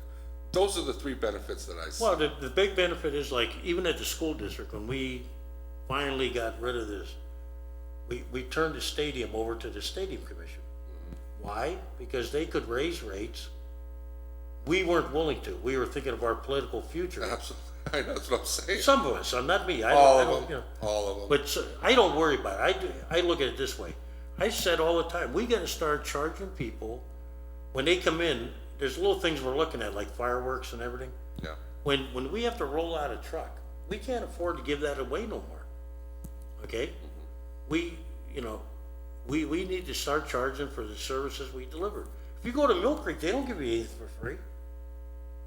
Those are the three benefits that I see. Well, the big benefit is like, even at the school district, when we finally got rid of this, we turned the stadium over to the stadium commission. Why? Because they could raise rates. We weren't willing to. We were thinking of our political future. Absolutely, I know, that's what I'm saying. Some of us, not me. All I of don't, them, you know. all of them. But I don't worry about it. I look at it this way. I said all the time, we gotta start charging people, when they come in, there's little things we're looking at, like fireworks and everything. Yeah, When we have to roll out a truck, we can't afford to give that away no more. Okay? We, you know, we need to start charging for the services we deliver. If you go to Mill Creek, they don't give you anything for free.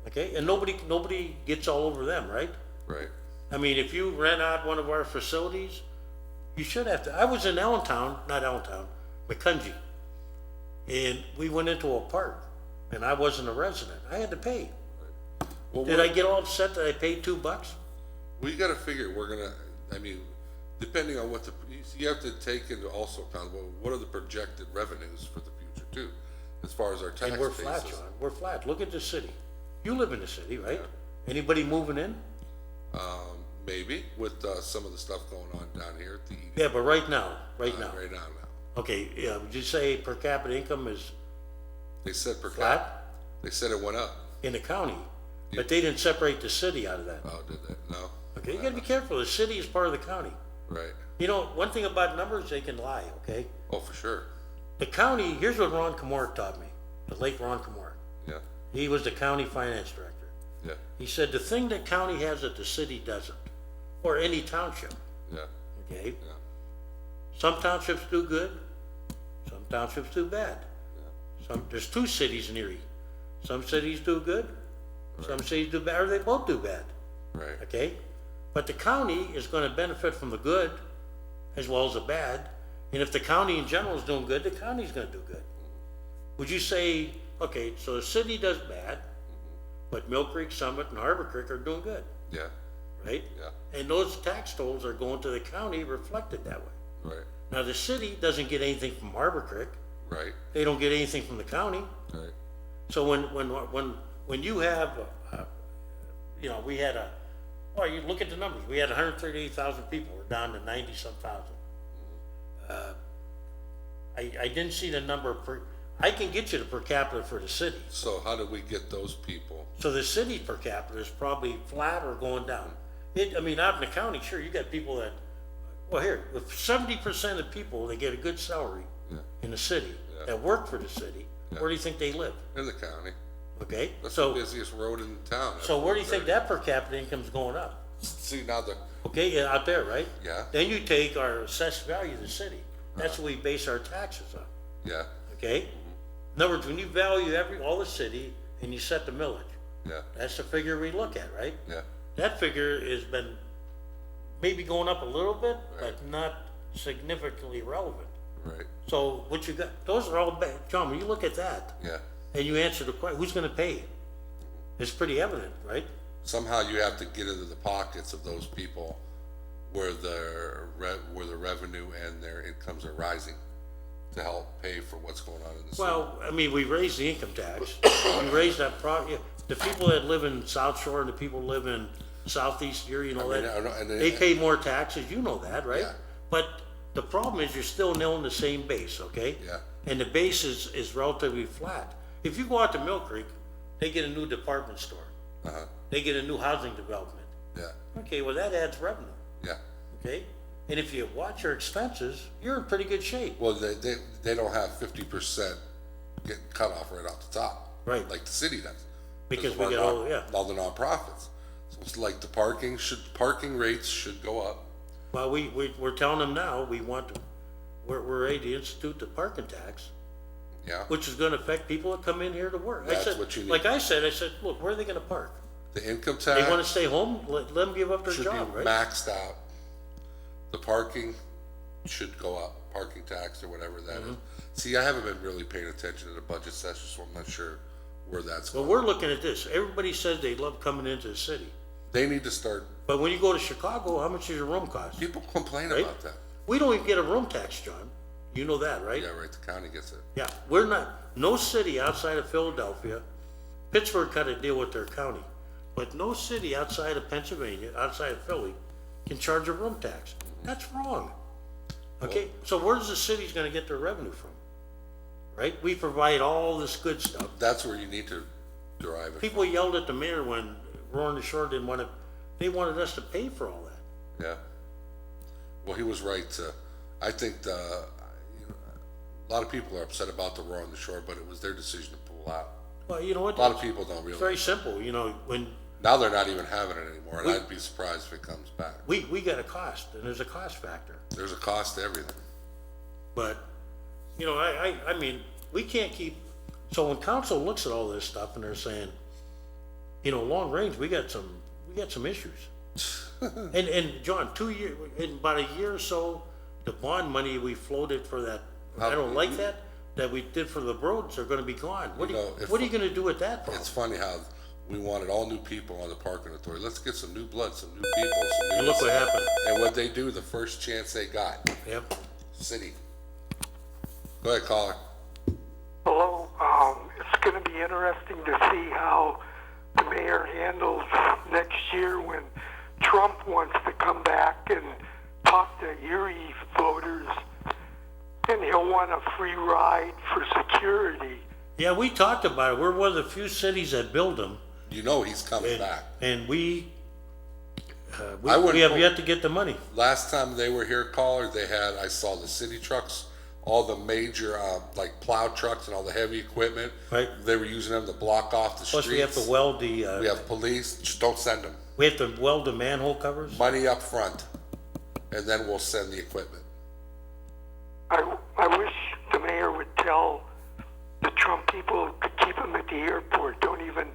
Okay? And nobody gets all over them, right? right. I mean, if you rent out one of our facilities, you should have to. I was in McCungy, and we went into a park, and I wasn't a resident. I had to pay. Well, Did I get all upset that I paid $2? we gotta figure, I mean, depending on what you have to take into also account, well, what are the projected revenues for the future too, as far as our tax And we're basis. flat, John. We're flat. Look at the city. You live in the city, right? Anybody moving in? Maybe, with, some of the stuff going on down here at the. Yeah, but right now. Right now. Okay, yeah, would you say per capita income is They said per cap, flat they said it went up. in the county? But they didn't separate the city out of that. Oh, did they? No? Okay, you gotta be careful. The city is part of the county. Right. You know, one thing about numbers, they can lie, okay? Oh, for sure. The county, here's what Ron Kamor taught me, the late Ron Kamor. Yeah, He was the county finance director. yeah, He said the thing that county has that the city doesn't, or any township, yeah, okay? yeah, Some townships do good, some townships do bad. There's two cities in Erie. Some cities do good, some cities do bad, or they both do bad, right. okay? But the county is gonna benefit from the good as well as the bad. And if the county in general is doing good, the county's gonna do good. Would you say, okay, so the city does bad, but Mill Creek, Summit, and Harbor Creek are doing good, Yeah, right? yeah, And those tax tolls are going to the county reflected that way. right, Now, the city doesn't get anything from Harbor Creek. right, They don't get anything from the county. right, So when you have, you know, we had well, you look at the numbers. We had 138,000 people. We're down to 90-some thousand. I didn't see the number I can get you the per capita for the city. so how do we get those people? So the city per capita is probably flat or going down. I mean, out in the county, sure, you got people that, well, here, if 70% of people, they get a good salary Yeah. in the city, Yeah. that work for the city, Yeah. where do you think they live? In the county, Okay, that's so, the busiest road in town. so where do you think that per capita income's going up? See, now Okay, yeah, out there, right? yeah, Then you take our assessed value of the city. That's what we base our taxes on, yeah, okay? In other words, when you value all the city and you set the millage, yeah, that's the figure we look at, right? yeah, That figure has been maybe going up a little bit, but not significantly relevant. right, So what you got, those are all bad. John, when you look at that yeah. and you answer the question, who's gonna pay? It's pretty evident, right? Somehow you have to get into the pockets of those people where the revenue and their incomes are rising to help pay for what's going on in the city. Well, I mean, we raised the income tax. We raised that the people that live in South Shore and the people who live in Southeast Erie, you know I that, know, and they pay more taxes, you know that, right? Yeah. But the problem is you're still nailing the same base, okay? Yeah. And the base is relatively flat. If you go out to Mill Creek, they get a new department store. Uh-huh, They get a new housing development. yeah, Okay, well, that adds revenue, yeah. okay? And if you watch your expenses, you're in pretty good shape. Well, they don't have 50% getting cut off right off the top. Right. Like the city does. Because of we our get all the nonprofits. So it's like the parking rates should go up. Well, we're telling them now, we're ready to institute the parking tax. Yeah. Which is gonna affect people that come in here to work. That's I said, what you need. like I said, look, where are they gonna park? The income They wanna tax stay home, let them give up their should job, be right? maxed out. The parking should go up, parking tax or whatever that Mm-hmm. is. See, I haven't been really paying attention to the budget session, so I'm not sure where that's Well, going. we're looking at this. Everybody says they love coming into the city. They need to start, But when you go to Chicago, how much does your room cost? people complain Right? about that. We don't even get a room tax, John. You know that, right? Yeah, right, the county gets it. Yeah, we're not, no city outside of Philadelphia, Pittsburgh got to deal with their county, but no city outside of Pennsylvania, outside of Philly, can charge a room tax. That's wrong. Okay, so where's the city's gonna get their revenue from? Right? We provide all this good stuff. That's where you need to derive it. People yelled at the mayor when Roaring the Shore didn't want to, they wanted us to pay for all that. Yeah. Well, he was right to, I think a lot of people are upset about the Roar on the Shore, but it was their decision to pull out. Well, you know what? A lot of people don't It's realize. very simple, when Now they're not even having it anymore, and I'd be surprised if it comes back. we got a cost, and there's a cost factor. There's a cost to everything. But, I mean, we can't keep, so when council looks at all this stuff and they're saying, long range, we got some issues. And John, 2 years, in about a year or so, the bond money we floated for that, I don't like that we did for the roads are gonna be gone. What are you gonna do with that problem? It's funny how we wanted all new people on the parking authority. Let's get some new blood, some new people, some new. And look what happened. And what they do the first chance they got, Yep. city. Go ahead, caller. Hello. It's going to be interesting to see how the mayor handles next year when Trump wants to come back and talk to Erie voters, and he'll want a free ride for security. Yeah, we talked about it. We're one of the few cities that build them. You know he's coming back. And we I wouldn't have go- yet to get the money. Last time they were here, caller, I saw the city trucks, all the major, like plow trucks and all the heavy equipment. Right. They were using them to block off the streets. Plus, we have to weld We have police, just don't send them. we have to weld the manhole covers. Money up front, and then we'll send the equipment. I wish the mayor would tell the Trump people to keep him at the airport. Don't even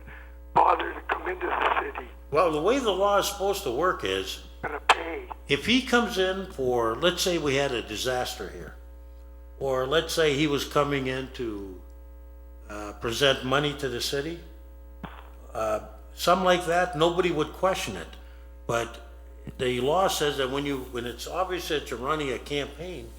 bother to come into the city. Well, the way the law is supposed to work is, Gonna pay. if he comes in for, let's say we had a disaster here, or let's say he was coming in to present money to the city, something like that, nobody would question it. But the law says that when it's obvious that you're running a campaign,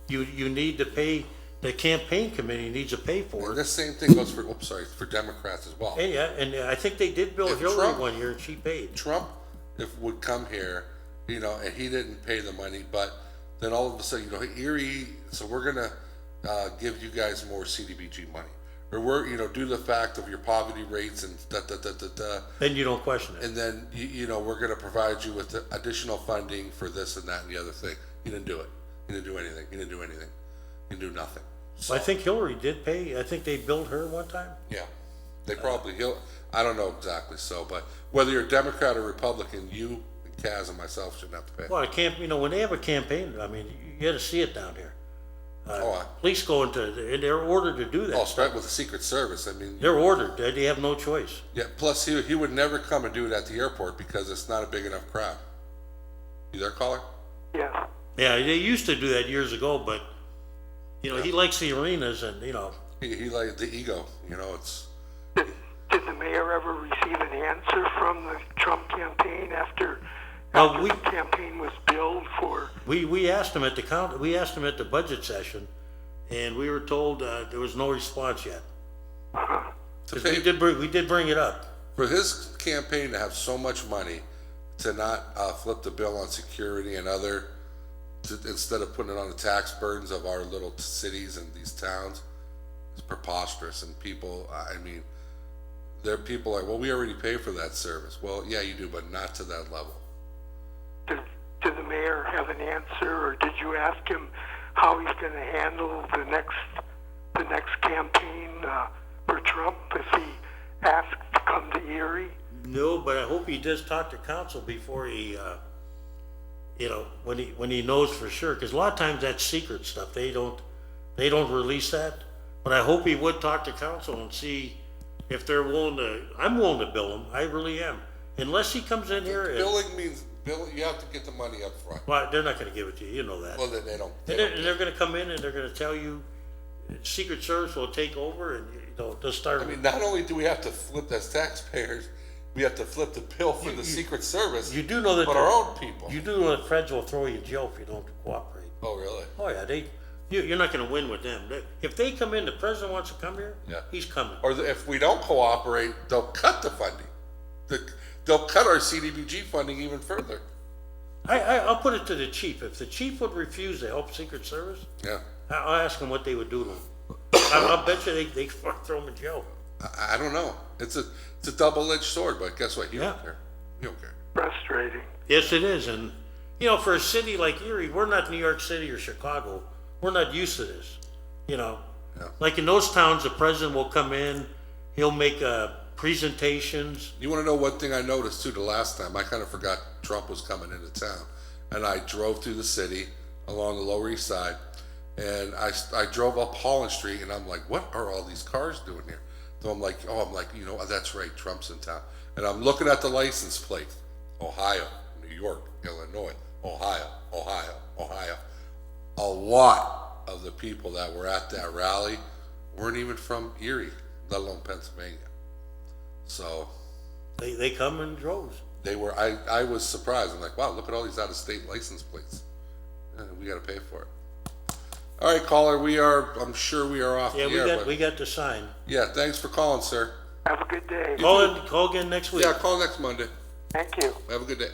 you need to pay, the campaign committee needs to pay for And it. this same thing goes for Democrats as well. Yeah, and I think they did bill If Hillary Trump- one year and she paid. Trump, would come here, and he didn't pay the money, but then all of a sudden, Erie, so we're gonna give you guys more CDBG money, or we're, due to the fact of your poverty rates and Then you don't question it. and then we're gonna provide you with the additional funding for this and that and the other thing. He didn't do it. He didn't do anything. He didn't do anything. He didn't do nothing. So, I think Hillary did pay, I think they billed her one time. yeah, they probably I don't know exactly but whether you're a Democrat or Republican, you and Kaz and myself shouldn't have to pay. Well, when they have a campaign, I mean, you gotta see it down here. Oh, Police go and they're ordered to do that. start with the Secret Service. I mean, They're ordered, they have no choice. yeah. Plus, he would never come and do it at the airport because it's not a big enough crowd. You there, caller? Yes. Yeah, they used to do that years ago, but, he likes the arenas and, He like the ego. It's Did the mayor ever receive an answer from the Trump campaign after Well, the campaign was billed for? we asked him at the budget session, and we were told, there was no response yet. to 'Cause pay we did bring it up. for his campaign to have so much money to not flip the bill on security and instead of putting it on the tax burdens of our little cities and these towns, it's preposterous. And people, there are people like, well, we already pay for that service. Well, yeah, you do, but not to that level. Did the mayor have an answer, or did you ask him how he's going to handle the next campaign for Trump if he asks to come to Erie? No, but I hope he does talk to council before he, when he knows for sure, because a lot of times that's secret stuff. They don't release that. But I hope he would talk to council and see if they're willing to, I'm willing to bill him, I really am. Unless he comes in here and, Billing means, you have to get the money up front. well, they're not gonna give it to you, you know that. Well, then they don't. And they're gonna come in and they're gonna tell you, Secret Service will take over and, they'll start. I mean, not only do we have to flip as taxpayers, we have to flip the bill for the Secret Service. You do know that. But our own people. You do know that feds will throw you in jail if you don't cooperate. Oh, really? Oh, yeah, you're not gonna win with them. If they come in, the president wants to come here, Yeah. he's coming. Or if we don't cooperate, they'll cut the funding. They'll cut our CDBG funding even further. I'll put it to the chief. If the chief would refuse to help Secret Service, Yeah. I'll ask him what they would do to him. I'll bet you they throw him in jail. I don't know. It's a double-edged sword, but guess what? You Yeah. don't care. You don't care. Frustrating. Yes, it is. And, for a city like Erie, we're not New York City or Chicago. We're not used to this, Yeah. Like in those towns, the president will come in, he'll make presentations. You want to know one thing I noticed too? The last time I kind of forgot Trump was coming into town, and I drove through the city along the Lower East Side, and I drove up Holland Street, and I'm like, what are all these cars doing here? So I'm like, that's right, Trump's in town, and I'm looking at the license plate: Ohio, New York, Illinois, Ohio, Ohio, Ohio. A lot of the people that were at that rally weren't even from Erie, let alone Pennsylvania. So They come in droves. they were. I was surprised. I'm like, wow, look at all these out-of-state license plates. We got to pay for it. All right, caller, I'm sure we are off Yeah, the air. we got the sign. Yeah, thanks for calling, sir. Have a good day. Call again next week. Yeah, call next Monday. Thank you. Have a good day.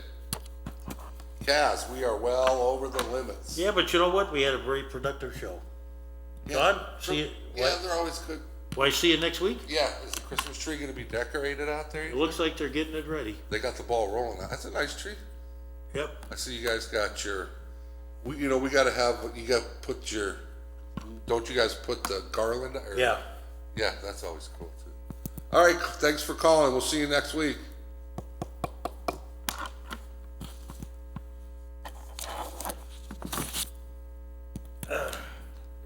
Kaz, we are well over the limits. Yeah, but you know what? We had a very productive show. Yeah. John, see you. Yeah, they're always good. Will I see you next week? Yeah, is the Christmas tree going to be decorated out there? It looks like they're getting it ready. They got the ball rolling. That's a nice tree. Yep. I see you guys got your. We got to have. You got to put your. Don't you guys put the garland? Yeah. Yeah, that's always cool too. All right, thanks for calling. We'll see you next week.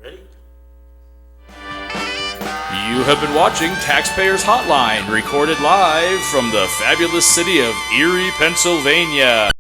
Ready? You have been watching Taxpayers Hotline, recorded live from the fabulous city of Erie, Pennsylvania.